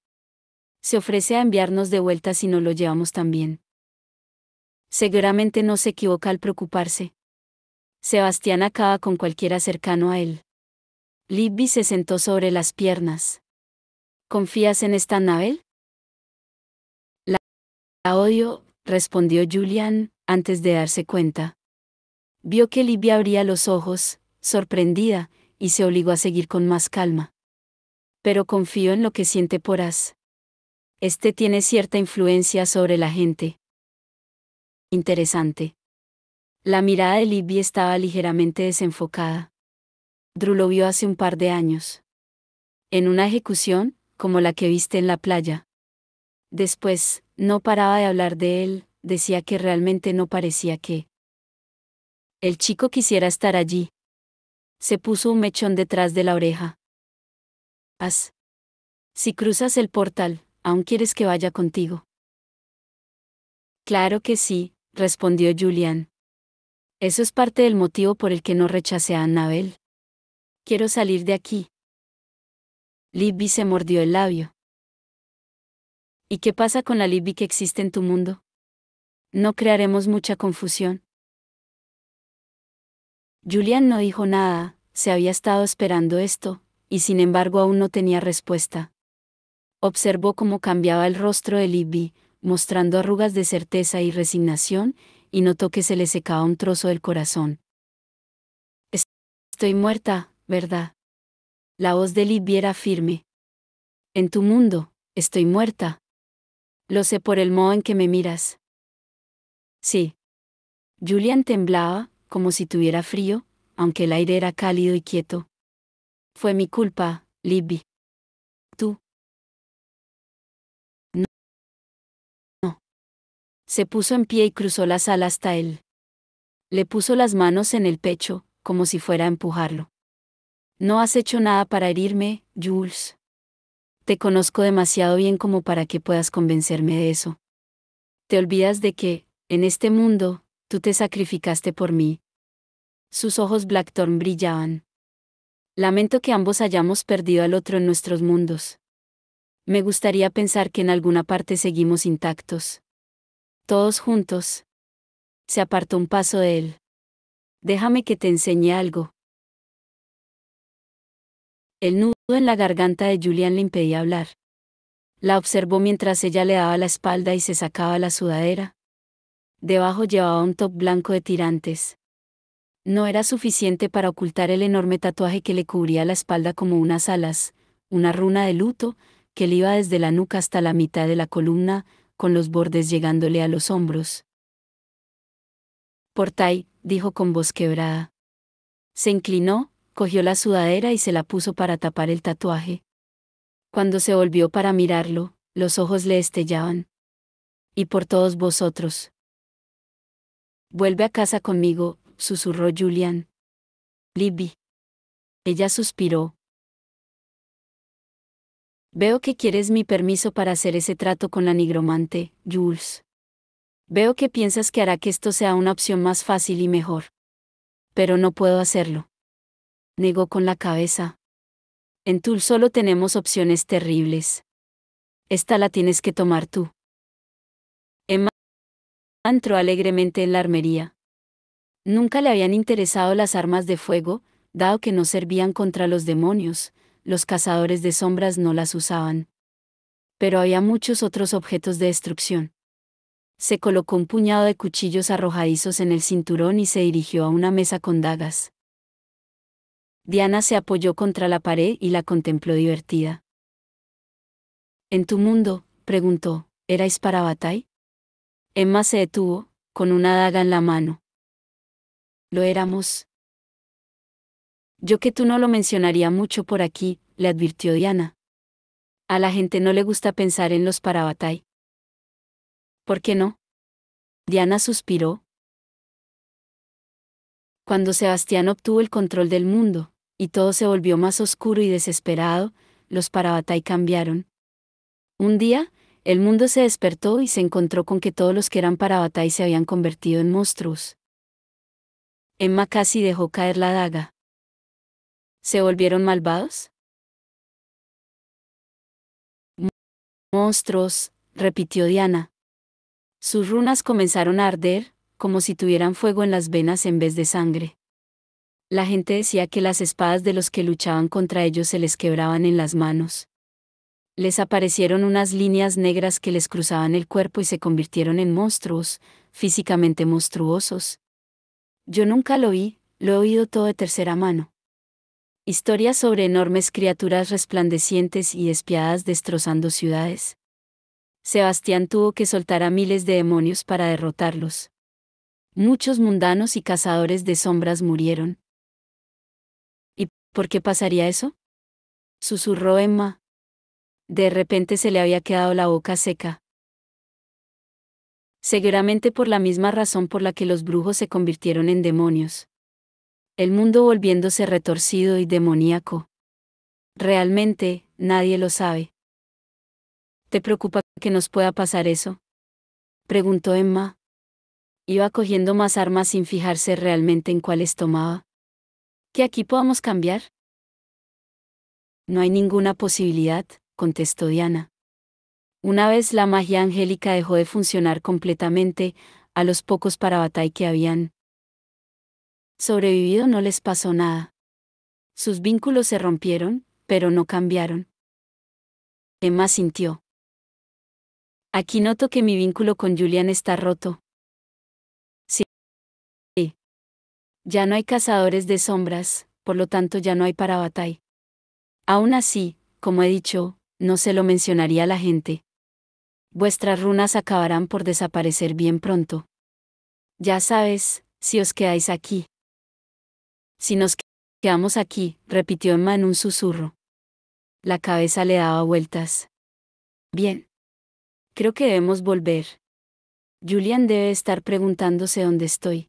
Se ofrece a enviarnos de vuelta si no lo llevamos también. Seguramente no se equivoca al preocuparse. Sebastián acaba con cualquiera cercano a él. Libby se sentó sobre las piernas. ¿Confías en esta Annabel? La odio, respondió Julian, antes de darse cuenta. Vio que Libby abría los ojos, sorprendida, y se obligó a seguir con más calma. Pero confío en lo que siente por As. Este tiene cierta influencia sobre la gente. Interesante. La mirada de Libby estaba ligeramente desenfocada. Drew lo vio hace un par de años. En una ejecución, como la que viste en la playa. Después, no paraba de hablar de él, decía que realmente no parecía que el chico quisiera estar allí. Se puso un mechón detrás de la oreja. As. Si cruzas el portal, ¿aún quieres que vaya contigo? Claro que sí, respondió Julian. Eso es parte del motivo por el que no rechacé a Annabel. Quiero salir de aquí. Libby se mordió el labio. ¿Y qué pasa con la Libby que existe en tu mundo? No crearemos mucha confusión. Julian no dijo nada, se había estado esperando esto, y sin embargo aún no tenía respuesta. Observó cómo cambiaba el rostro de Libby, mostrando arrugas de certeza y resignación, y notó que se le secaba un trozo del corazón. Estoy muerta, ¿verdad? La voz de Libby era firme. En tu mundo, estoy muerta. Lo sé por el modo en que me miras. Sí. Julian temblaba, como si tuviera frío, aunque el aire era cálido y quieto. Fue mi culpa, Libby. Tú. No. No. Se puso en pie y cruzó la sala hasta él. Le puso las manos en el pecho, como si fuera a empujarlo. No has hecho nada para herirme, Jules. Te conozco demasiado bien como para que puedas convencerme de eso. Te olvidas de que, en este mundo, tú te sacrificaste por mí. Sus ojos Blackthorn brillaban. Lamento que ambos hayamos perdido al otro en nuestros mundos. Me gustaría pensar que en alguna parte seguimos intactos. Todos juntos. Se apartó un paso de él. Déjame que te enseñe algo. El nudo en la garganta de Julian le impedía hablar. La observó mientras ella le daba la espalda y se sacaba la sudadera. Debajo llevaba un top blanco de tirantes. No era suficiente para ocultar el enorme tatuaje que le cubría la espalda como unas alas, una runa de luto, que le iba desde la nuca hasta la mitad de la columna, con los bordes llegándole a los hombros. Portai, dijo con voz quebrada. Se inclinó, cogió la sudadera y se la puso para tapar el tatuaje. Cuando se volvió para mirarlo, los ojos le estellaban. Y por todos vosotros. Vuelve a casa conmigo, susurró Julian. Libby. Ella suspiró. Veo que quieres mi permiso para hacer ese trato con la nigromante, Jules. Veo que piensas que hará que esto sea una opción más fácil y mejor. Pero no puedo hacerlo. Negó con la cabeza. En Tul solo tenemos opciones terribles. Esta la tienes que tomar tú. Emma entró alegremente en la armería. Nunca le habían interesado las armas de fuego, dado que no servían contra los demonios, los cazadores de sombras no las usaban. Pero había muchos otros objetos de destrucción. Se colocó un puñado de cuchillos arrojadizos en el cinturón y se dirigió a una mesa con dagas. Diana se apoyó contra la pared y la contempló divertida. ¿En tu mundo?, preguntó, ¿erais Parabatai? Emma se detuvo, con una daga en la mano. Lo éramos. Yo que tú no lo mencionaría mucho por aquí, le advirtió Diana. A la gente no le gusta pensar en los Parabatai. ¿Por qué no? Diana suspiró. Cuando Sebastián obtuvo el control del mundo, y todo se volvió más oscuro y desesperado, los Parabatai cambiaron. Un día, el mundo se despertó y se encontró con que todos los que eran Parabatai se habían convertido en monstruos. Emma casi dejó caer la daga. ¿Se volvieron malvados? Monstruos, repitió Diana. Sus runas comenzaron a arder, como si tuvieran fuego en las venas en vez de sangre. La gente decía que las espadas de los que luchaban contra ellos se les quebraban en las manos. Les aparecieron unas líneas negras que les cruzaban el cuerpo y se convirtieron en monstruos, físicamente monstruosos. Yo nunca lo vi, lo he oído todo de tercera mano. Historias sobre enormes criaturas resplandecientes y despiadadas destrozando ciudades. Sebastián tuvo que soltar a miles de demonios para derrotarlos. Muchos mundanos y cazadores de sombras murieron. ¿Y por qué pasaría eso? Susurró Emma. De repente se le había quedado la boca seca. Seguramente por la misma razón por la que los brujos se convirtieron en demonios. El mundo volviéndose retorcido y demoníaco. Realmente, nadie lo sabe. ¿Te preocupa que nos pueda pasar eso?, preguntó Emma. Iba cogiendo más armas sin fijarse realmente en cuáles tomaba. ¿Que aquí podamos cambiar? No hay ninguna posibilidad, contestó Diana. Una vez la magia angélica dejó de funcionar completamente, a los pocos Parabatai que habían sobrevivido no les pasó nada. Sus vínculos se rompieron, pero no cambiaron. Emma sintió. Aquí noto que mi vínculo con Julian está roto. Sí. Ya no hay cazadores de sombras, por lo tanto ya no hay Parabatai. Aún así, como he dicho, no se lo mencionaría a la gente. Vuestras runas acabarán por desaparecer bien pronto. Ya sabes, si os quedáis aquí. Si nos quedamos aquí, repitió Emma en un susurro. La cabeza le daba vueltas. Bien. Creo que debemos volver. Julian debe estar preguntándose dónde estoy.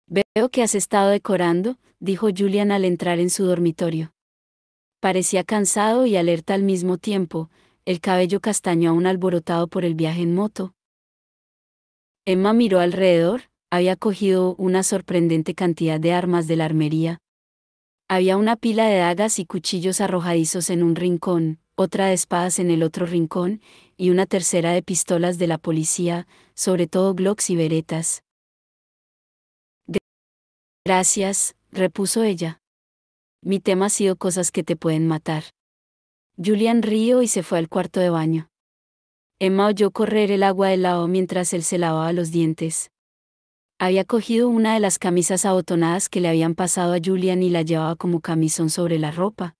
Veo que has estado decorando, dijo Julian al entrar en su dormitorio. Parecía cansado y alerta al mismo tiempo, el cabello castaño aún alborotado por el viaje en moto. Emma miró alrededor, había cogido una sorprendente cantidad de armas de la armería. Había una pila de dagas y cuchillos arrojadizos en un rincón, otra de espadas en el otro rincón, y una tercera de pistolas de la policía, sobre todo Glocks y Beretas. Gracias, repuso ella. Mi tema ha sido cosas que te pueden matar. Julian rió y se fue al cuarto de baño. Emma oyó correr el agua del lavabo mientras él se lavaba los dientes. Había cogido una de las camisas abotonadas que le habían pasado a Julian y la llevaba como camisón sobre la ropa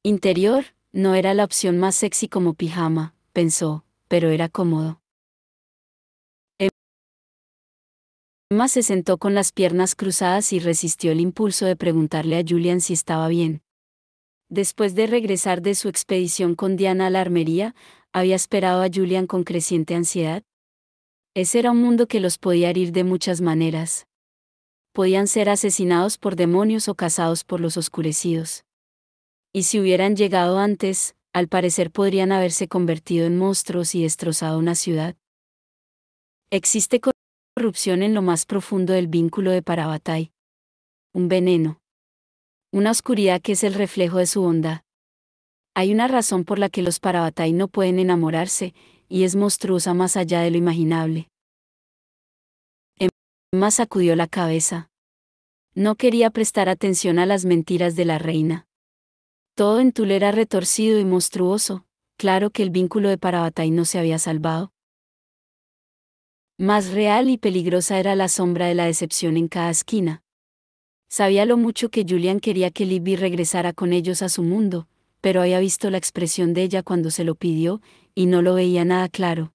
interior. No era la opción más sexy como pijama, pensó, pero era cómodo. Emma se sentó con las piernas cruzadas y resistió el impulso de preguntarle a Julian si estaba bien. Después de regresar de su expedición con Diana a la armería, había esperado a Julian con creciente ansiedad. Ese era un mundo que los podía herir de muchas maneras. Podían ser asesinados por demonios o cazados por los oscurecidos. Y si hubieran llegado antes, al parecer podrían haberse convertido en monstruos y destrozado una ciudad. Existe corrupción en lo más profundo del vínculo de Parabatai. Un veneno. Una oscuridad que es el reflejo de su bondad. Hay una razón por la que los Parabatai no pueden enamorarse, y es monstruosa más allá de lo imaginable. Emma sacudió la cabeza. No quería prestar atención a las mentiras de la reina. Todo en Tul era retorcido y monstruoso, claro que el vínculo de Parabatai no se había salvado. Más real y peligrosa era la sombra de la decepción en cada esquina. Sabía lo mucho que Julian quería que Libby regresara con ellos a su mundo, pero había visto la expresión de ella cuando se lo pidió, y no lo veía nada claro.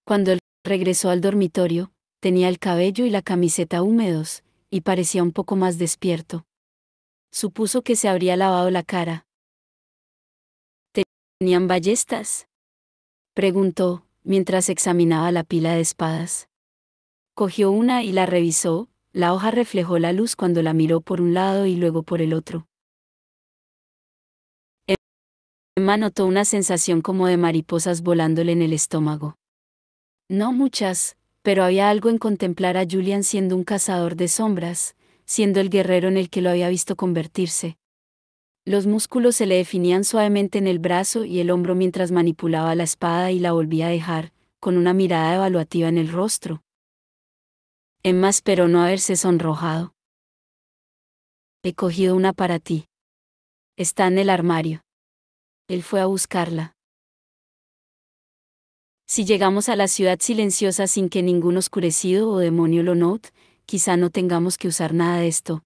Cuando él regresó al dormitorio, tenía el cabello y la camiseta húmedos, y parecía un poco más despierto. Supuso que se habría lavado la cara. ¿Tenían ballestas?, preguntó, mientras examinaba la pila de espadas. Cogió una y la revisó, la hoja reflejó la luz cuando la miró por un lado y luego por el otro. Emma notó una sensación como de mariposas volándole en el estómago. No muchas, pero había algo en contemplar a Julian siendo un cazador de sombras, siendo el guerrero en el que lo había visto convertirse. Los músculos se le definían suavemente en el brazo y el hombro mientras manipulaba la espada y la volvía a dejar, con una mirada evaluativa en el rostro. Emma esperó no haberse sonrojado. He cogido una para ti. Está en el armario. Él fue a buscarla. Si llegamos a la ciudad silenciosa sin que ningún oscurecido o demonio lo note, quizá no tengamos que usar nada de esto.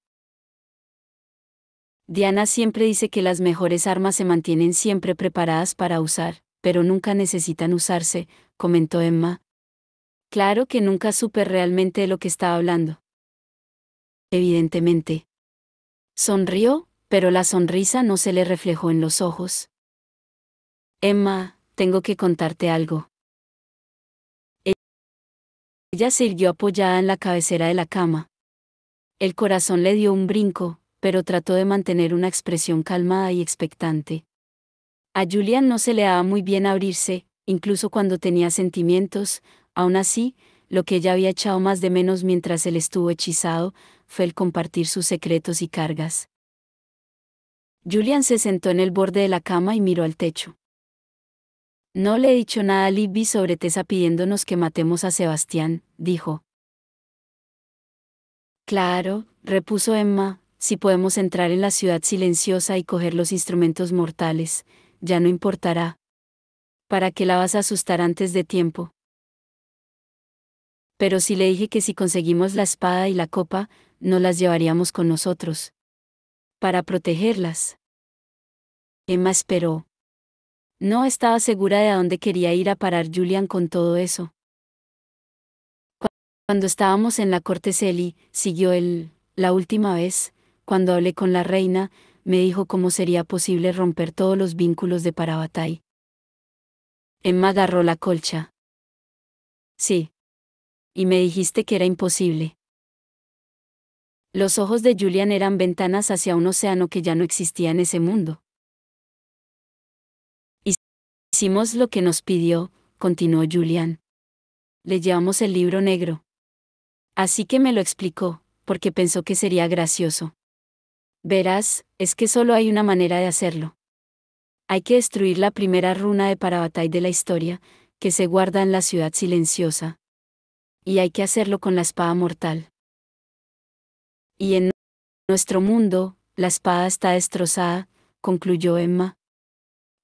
Diana siempre dice que las mejores armas se mantienen siempre preparadas para usar, pero nunca necesitan usarse, comentó Emma. Claro que nunca supe realmente de lo que estaba hablando. Evidentemente. Sonrió, pero la sonrisa no se le reflejó en los ojos. Emma, tengo que contarte algo. Ella se irguió apoyada en la cabecera de la cama. El corazón le dio un brinco, pero trató de mantener una expresión calmada y expectante. A Julian no se le daba muy bien abrirse, incluso cuando tenía sentimientos. Aún así, lo que ella había echado más de menos mientras él estuvo hechizado, fue el compartir sus secretos y cargas. Julian se sentó en el borde de la cama y miró al techo. No le he dicho nada a Libby sobre Tessa pidiéndonos que matemos a Sebastián, dijo. Claro, repuso Emma, si podemos entrar en la ciudad silenciosa y coger los instrumentos mortales, ya no importará. ¿Para qué la vas a asustar antes de tiempo? Pero si le dije que si conseguimos la espada y la copa, no las llevaríamos con nosotros. Para protegerlas. Emma esperó. No estaba segura de a dónde quería ir a parar Julian con todo eso. Cuando estábamos en la corte Celi, siguió él, la última vez, cuando hablé con la reina, me dijo cómo sería posible romper todos los vínculos de Parabatay. Emma agarró la colcha. Sí. Y me dijiste que era imposible. Los ojos de Julian eran ventanas hacia un océano que ya no existía en ese mundo. Hicimos lo que nos pidió, continuó Julian. Le llevamos el libro negro. Así que me lo explicó, porque pensó que sería gracioso. Verás, es que solo hay una manera de hacerlo. Hay que destruir la primera runa de Parabatay de la historia, que se guarda en la ciudad silenciosa. Y hay que hacerlo con la espada mortal. Y en nuestro mundo, la espada está destrozada, concluyó Emma.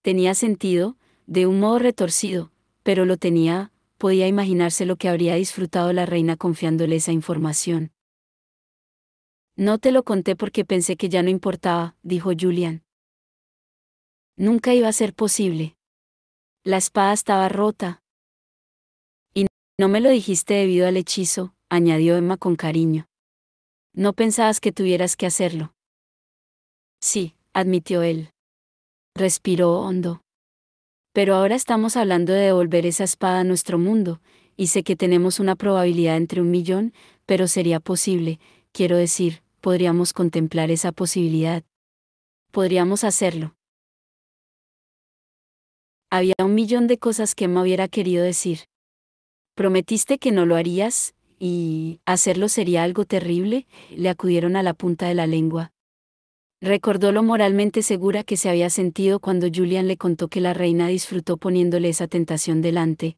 Tenía sentido, de un modo retorcido, pero lo tenía, podía imaginarse lo que habría disfrutado la reina confiándole esa información. No te lo conté porque pensé que ya no importaba, dijo Julian. Nunca iba a ser posible. La espada estaba rota. Y no me lo dijiste debido al hechizo, añadió Emma con cariño. No pensabas que tuvieras que hacerlo. Sí, admitió él. Respiró hondo. Pero ahora estamos hablando de devolver esa espada a nuestro mundo, y sé que tenemos una probabilidad entre 1.000.000, pero sería posible, quiero decir, podríamos contemplar esa posibilidad. Podríamos hacerlo. Había 1.000.000 de cosas que Emma hubiera querido decir. Prometiste que no lo harías, y hacerlo sería algo terrible, le acudieron a la punta de la lengua. Recordó lo moralmente segura que se había sentido cuando Julian le contó que la reina disfrutó poniéndole esa tentación delante.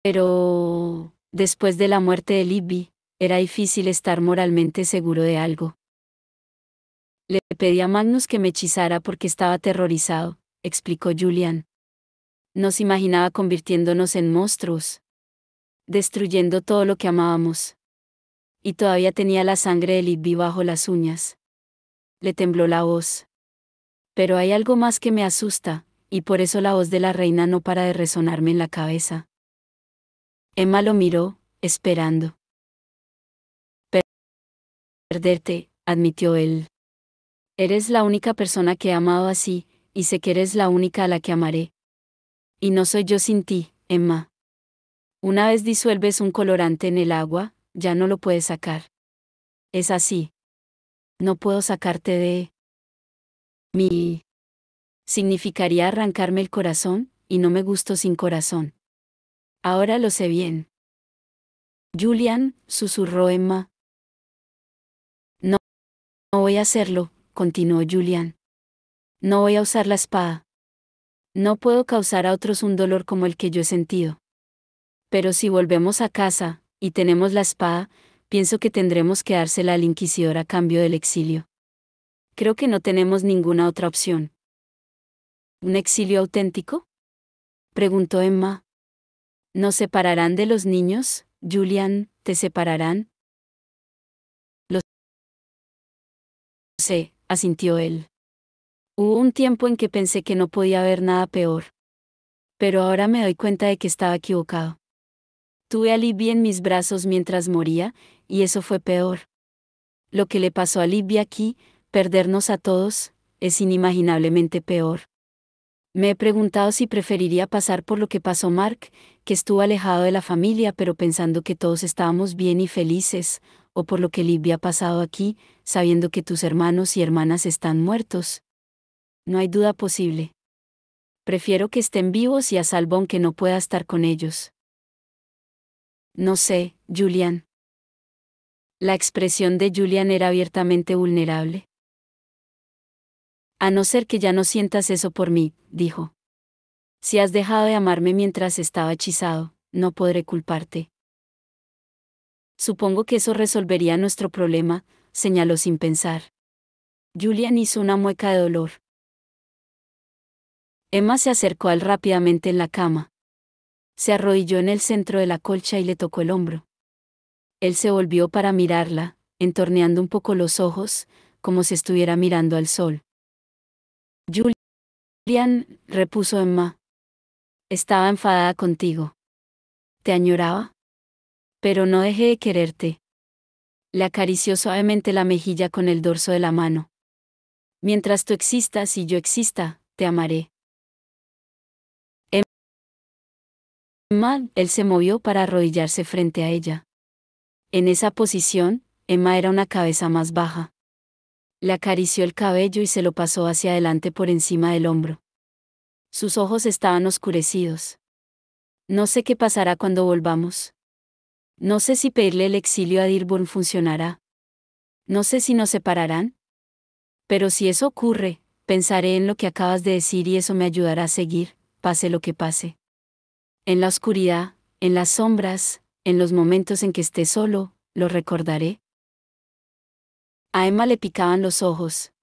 Pero, después de la muerte de Libby, era difícil estar moralmente seguro de algo. Le pedí a Magnus que me hechizara porque estaba aterrorizado, explicó Julian. Nos imaginaba convirtiéndonos en monstruos. Destruyendo todo lo que amábamos. Y todavía tenía la sangre de Libby bajo las uñas. Le tembló la voz. Pero hay algo más que me asusta, y por eso la voz de la reina no para de resonarme en la cabeza. Emma lo miró, esperando. Perderte, admitió él. Eres la única persona que he amado así, y sé que eres la única a la que amaré. Y no soy yo sin ti, Emma. Una vez disuelves un colorante en el agua, ya no lo puedes sacar. Es así. No puedo sacarte de mí. Significaría arrancarme el corazón, y no me gusto sin corazón. Ahora lo sé bien. Julian, susurró Emma. No, no voy a hacerlo, continuó Julian. No voy a usar la espada. No puedo causar a otros un dolor como el que yo he sentido. Pero si volvemos a casa, y tenemos la espada, pienso que tendremos que dársela al inquisidor a cambio del exilio. Creo que no tenemos ninguna otra opción. ¿Un exilio auténtico? Preguntó Emma. ¿Nos separarán de los niños, Julian? ¿Te separarán? Lo sé, asintió él. Hubo un tiempo en que pensé que no podía haber nada peor. Pero ahora me doy cuenta de que estaba equivocado. Tuve a Libby en mis brazos mientras moría, y eso fue peor. Lo que le pasó a Libby aquí, perdernos a todos, es inimaginablemente peor. Me he preguntado si preferiría pasar por lo que pasó Mark, que estuvo alejado de la familia pero pensando que todos estábamos bien y felices, o por lo que Libby ha pasado aquí, sabiendo que tus hermanos y hermanas están muertos. No hay duda posible. Prefiero que estén vivos y a salvo aunque no pueda estar con ellos. No sé, Julian. La expresión de Julian era abiertamente vulnerable. A no ser que ya no sientas eso por mí, dijo. Si has dejado de amarme mientras estaba hechizado, no podré culparte. Supongo que eso resolvería nuestro problema, señaló sin pensar. Julian hizo una mueca de dolor. Emma se acercó a él rápidamente en la cama. Se arrodilló en el centro de la colcha y le tocó el hombro. Él se volvió para mirarla, entorneando un poco los ojos, como si estuviera mirando al sol. Julian, repuso Emma. Estaba enfadada contigo. Te añoraba. Pero no dejé de quererte. Le acarició suavemente la mejilla con el dorso de la mano. Mientras tú existas y yo exista, te amaré. Emma, él se movió para arrodillarse frente a ella. En esa posición, Emma era una cabeza más baja. Le acarició el cabello y se lo pasó hacia adelante por encima del hombro. Sus ojos estaban oscurecidos. No sé qué pasará cuando volvamos. No sé si pedirle el exilio a Dearborn funcionará. No sé si nos separarán. Pero si eso ocurre, pensaré en lo que acabas de decir y eso me ayudará a seguir, pase lo que pase. En la oscuridad, en las sombras, en los momentos en que esté solo, lo recordaré. A Emma le picaban los ojos.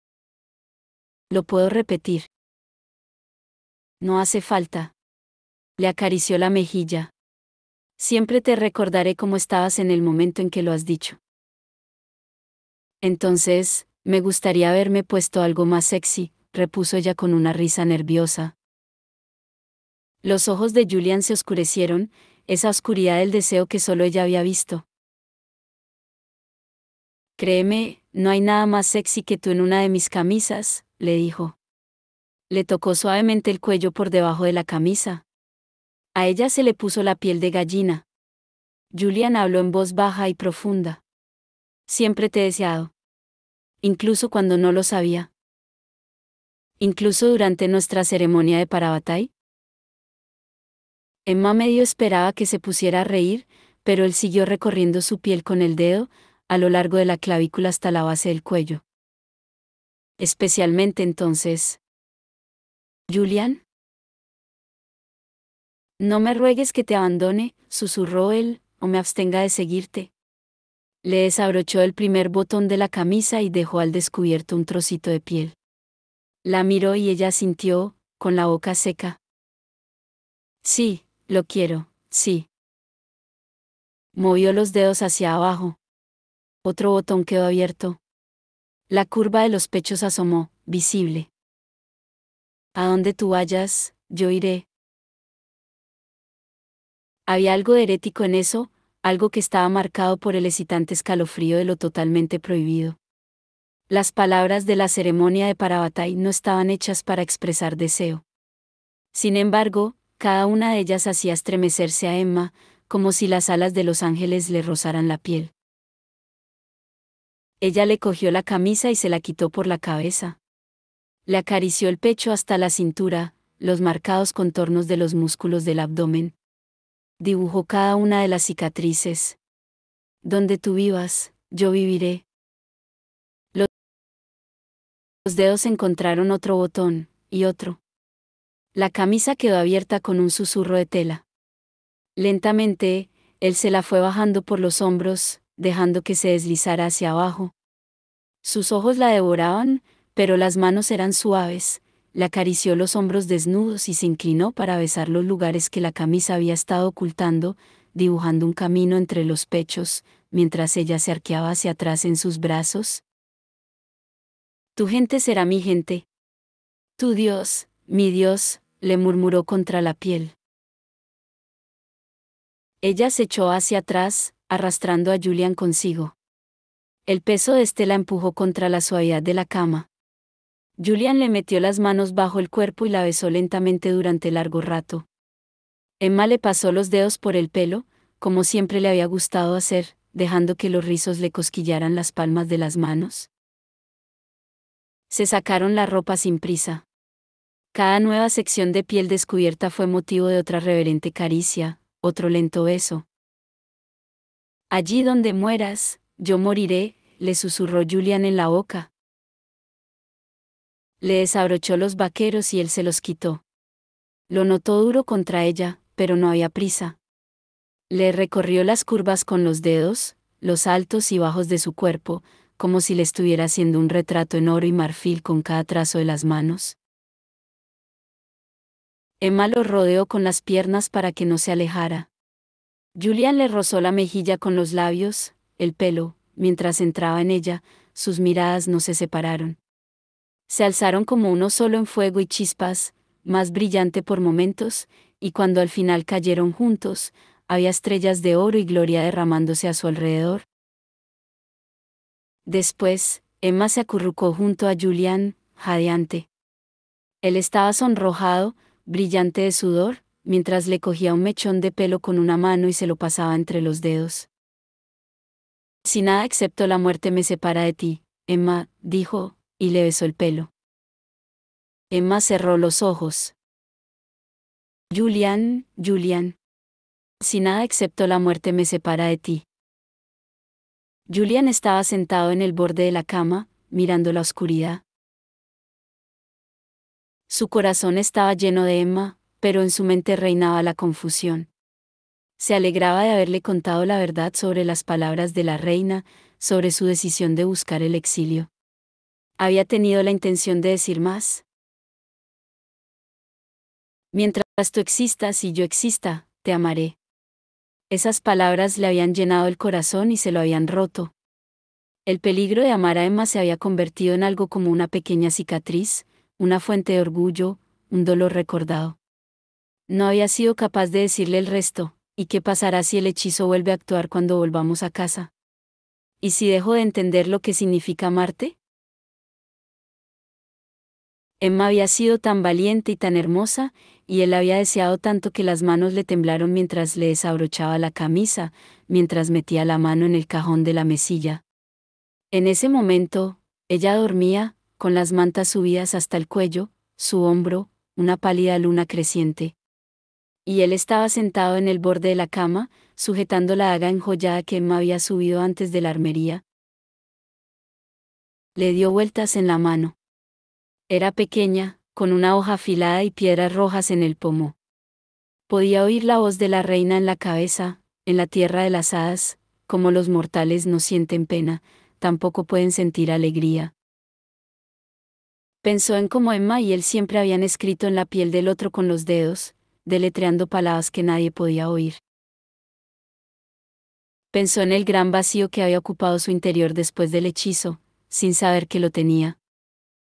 Lo puedo repetir. No hace falta. Le acarició la mejilla. Siempre te recordaré cómo estabas en el momento en que lo has dicho. Entonces, me gustaría haberme puesto algo más sexy, repuso ella con una risa nerviosa. Los ojos de Julian se oscurecieron, esa oscuridad del deseo que solo ella había visto. Créeme, no hay nada más sexy que tú en una de mis camisas, le dijo. Le tocó suavemente el cuello por debajo de la camisa. A ella se le puso la piel de gallina. Julian habló en voz baja y profunda. Siempre te he deseado. Incluso cuando no lo sabía. Incluso durante nuestra ceremonia de Parabatay. Emma medio esperaba que se pusiera a reír, pero él siguió recorriendo su piel con el dedo, a lo largo de la clavícula hasta la base del cuello. Especialmente entonces. ¿Julian? No me ruegues que te abandone, susurró él, o me abstenga de seguirte. Le desabrochó el primer botón de la camisa y dejó al descubierto un trocito de piel. La miró y ella sintió, con la boca seca. Sí, lo quiero, sí. Movió los dedos hacia abajo. Otro botón quedó abierto. La curva de los pechos asomó, visible. A donde tú vayas, yo iré. Había algo de herético en eso, algo que estaba marcado por el excitante escalofrío de lo totalmente prohibido. Las palabras de la ceremonia de Parabatay no estaban hechas para expresar deseo. Sin embargo, cada una de ellas hacía estremecerse a Emma, como si las alas de los ángeles le rozaran la piel. Ella le cogió la camisa y se la quitó por la cabeza. Le acarició el pecho hasta la cintura, los marcados contornos de los músculos del abdomen. Dibujó cada una de las cicatrices. Donde tú vivas, yo viviré. Los dedos encontraron otro botón, y otro. La camisa quedó abierta con un susurro de tela. Lentamente, él se la fue bajando por los hombros, dejando que se deslizara hacia abajo. Sus ojos la devoraban, pero las manos eran suaves. Le acarició los hombros desnudos y se inclinó para besar los lugares que la camisa había estado ocultando, dibujando un camino entre los pechos, mientras ella se arqueaba hacia atrás en sus brazos. Tu gente será mi gente. Tu Dios, mi Dios, le murmuró contra la piel. Ella se echó hacia atrás, arrastrando a Julian consigo. El peso de este la empujó contra la suavidad de la cama. Julian le metió las manos bajo el cuerpo y la besó lentamente durante largo rato. Emma le pasó los dedos por el pelo, como siempre le había gustado hacer, dejando que los rizos le cosquillaran las palmas de las manos. Se sacaron la ropa sin prisa. Cada nueva sección de piel descubierta fue motivo de otra reverente caricia, otro lento beso. Allí donde mueras, yo moriré, le susurró Julian en la boca. Le desabrochó los vaqueros y él se los quitó. Lo notó duro contra ella, pero no había prisa. Le recorrió las curvas con los dedos, los altos y bajos de su cuerpo, como si le estuviera haciendo un retrato en oro y marfil con cada trazo de las manos. Emma lo rodeó con las piernas para que no se alejara. Julian le rozó la mejilla con los labios, el pelo, mientras entraba en ella, sus miradas no se separaron. Se alzaron como uno solo en fuego y chispas, más brillante por momentos, y cuando al final cayeron juntos, había estrellas de oro y gloria derramándose a su alrededor. Después, Emma se acurrucó junto a Julian, jadeante. Él estaba sonrojado, brillante de sudor, mientras le cogía un mechón de pelo con una mano y se lo pasaba entre los dedos. Si nada excepto la muerte me separa de ti, Emma, dijo, y le besó el pelo. Emma cerró los ojos. Julian, Julian. Si nada excepto la muerte me separa de ti. Julian estaba sentado en el borde de la cama, mirando la oscuridad. Su corazón estaba lleno de Emma, pero en su mente reinaba la confusión. Se alegraba de haberle contado la verdad sobre las palabras de la reina, sobre su decisión de buscar el exilio. Había tenido la intención de decir más. Mientras tú existas y yo exista, te amaré. Esas palabras le habían llenado el corazón y se lo habían roto. El peligro de amar a Emma se había convertido en algo como una pequeña cicatriz, una fuente de orgullo, un dolor recordado. No había sido capaz de decirle el resto. ¿Y qué pasará si el hechizo vuelve a actuar cuando volvamos a casa? ¿Y si dejo de entender lo que significa amarte? Emma había sido tan valiente y tan hermosa, y él había deseado tanto que las manos le temblaron mientras le desabrochaba la camisa, mientras metía la mano en el cajón de la mesilla. En ese momento, ella dormía, con las mantas subidas hasta el cuello, su hombro, una pálida luna creciente. Y él estaba sentado en el borde de la cama, sujetando la daga enjollada que Emma había subido antes de la armería. Le dio vueltas en la mano. Era pequeña, con una hoja afilada y piedras rojas en el pomo. Podía oír la voz de la reina en la cabeza, en la tierra de las hadas, como los mortales no sienten pena, tampoco pueden sentir alegría. Pensó en cómo Emma y él siempre habían escrito en la piel del otro con los dedos, deletreando palabras que nadie podía oír. Pensó en el gran vacío que había ocupado su interior después del hechizo, sin saber que lo tenía.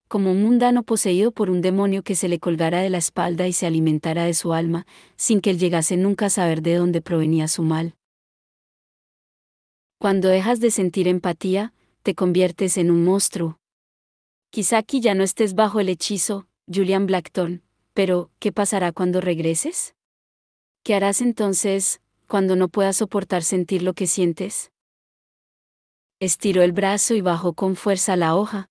Como un mundano poseído por un demonio que se le colgara de la espalda y se alimentara de su alma, sin que él llegase nunca a saber de dónde provenía su mal. Cuando dejas de sentir empatía, te conviertes en un monstruo. Quizá aquí ya no estés bajo el hechizo, Julian Blackthorne, pero ¿qué pasará cuando regreses? ¿Qué harás entonces, cuando no puedas soportar sentir lo que sientes? Estiró el brazo y bajó con fuerza la hoja.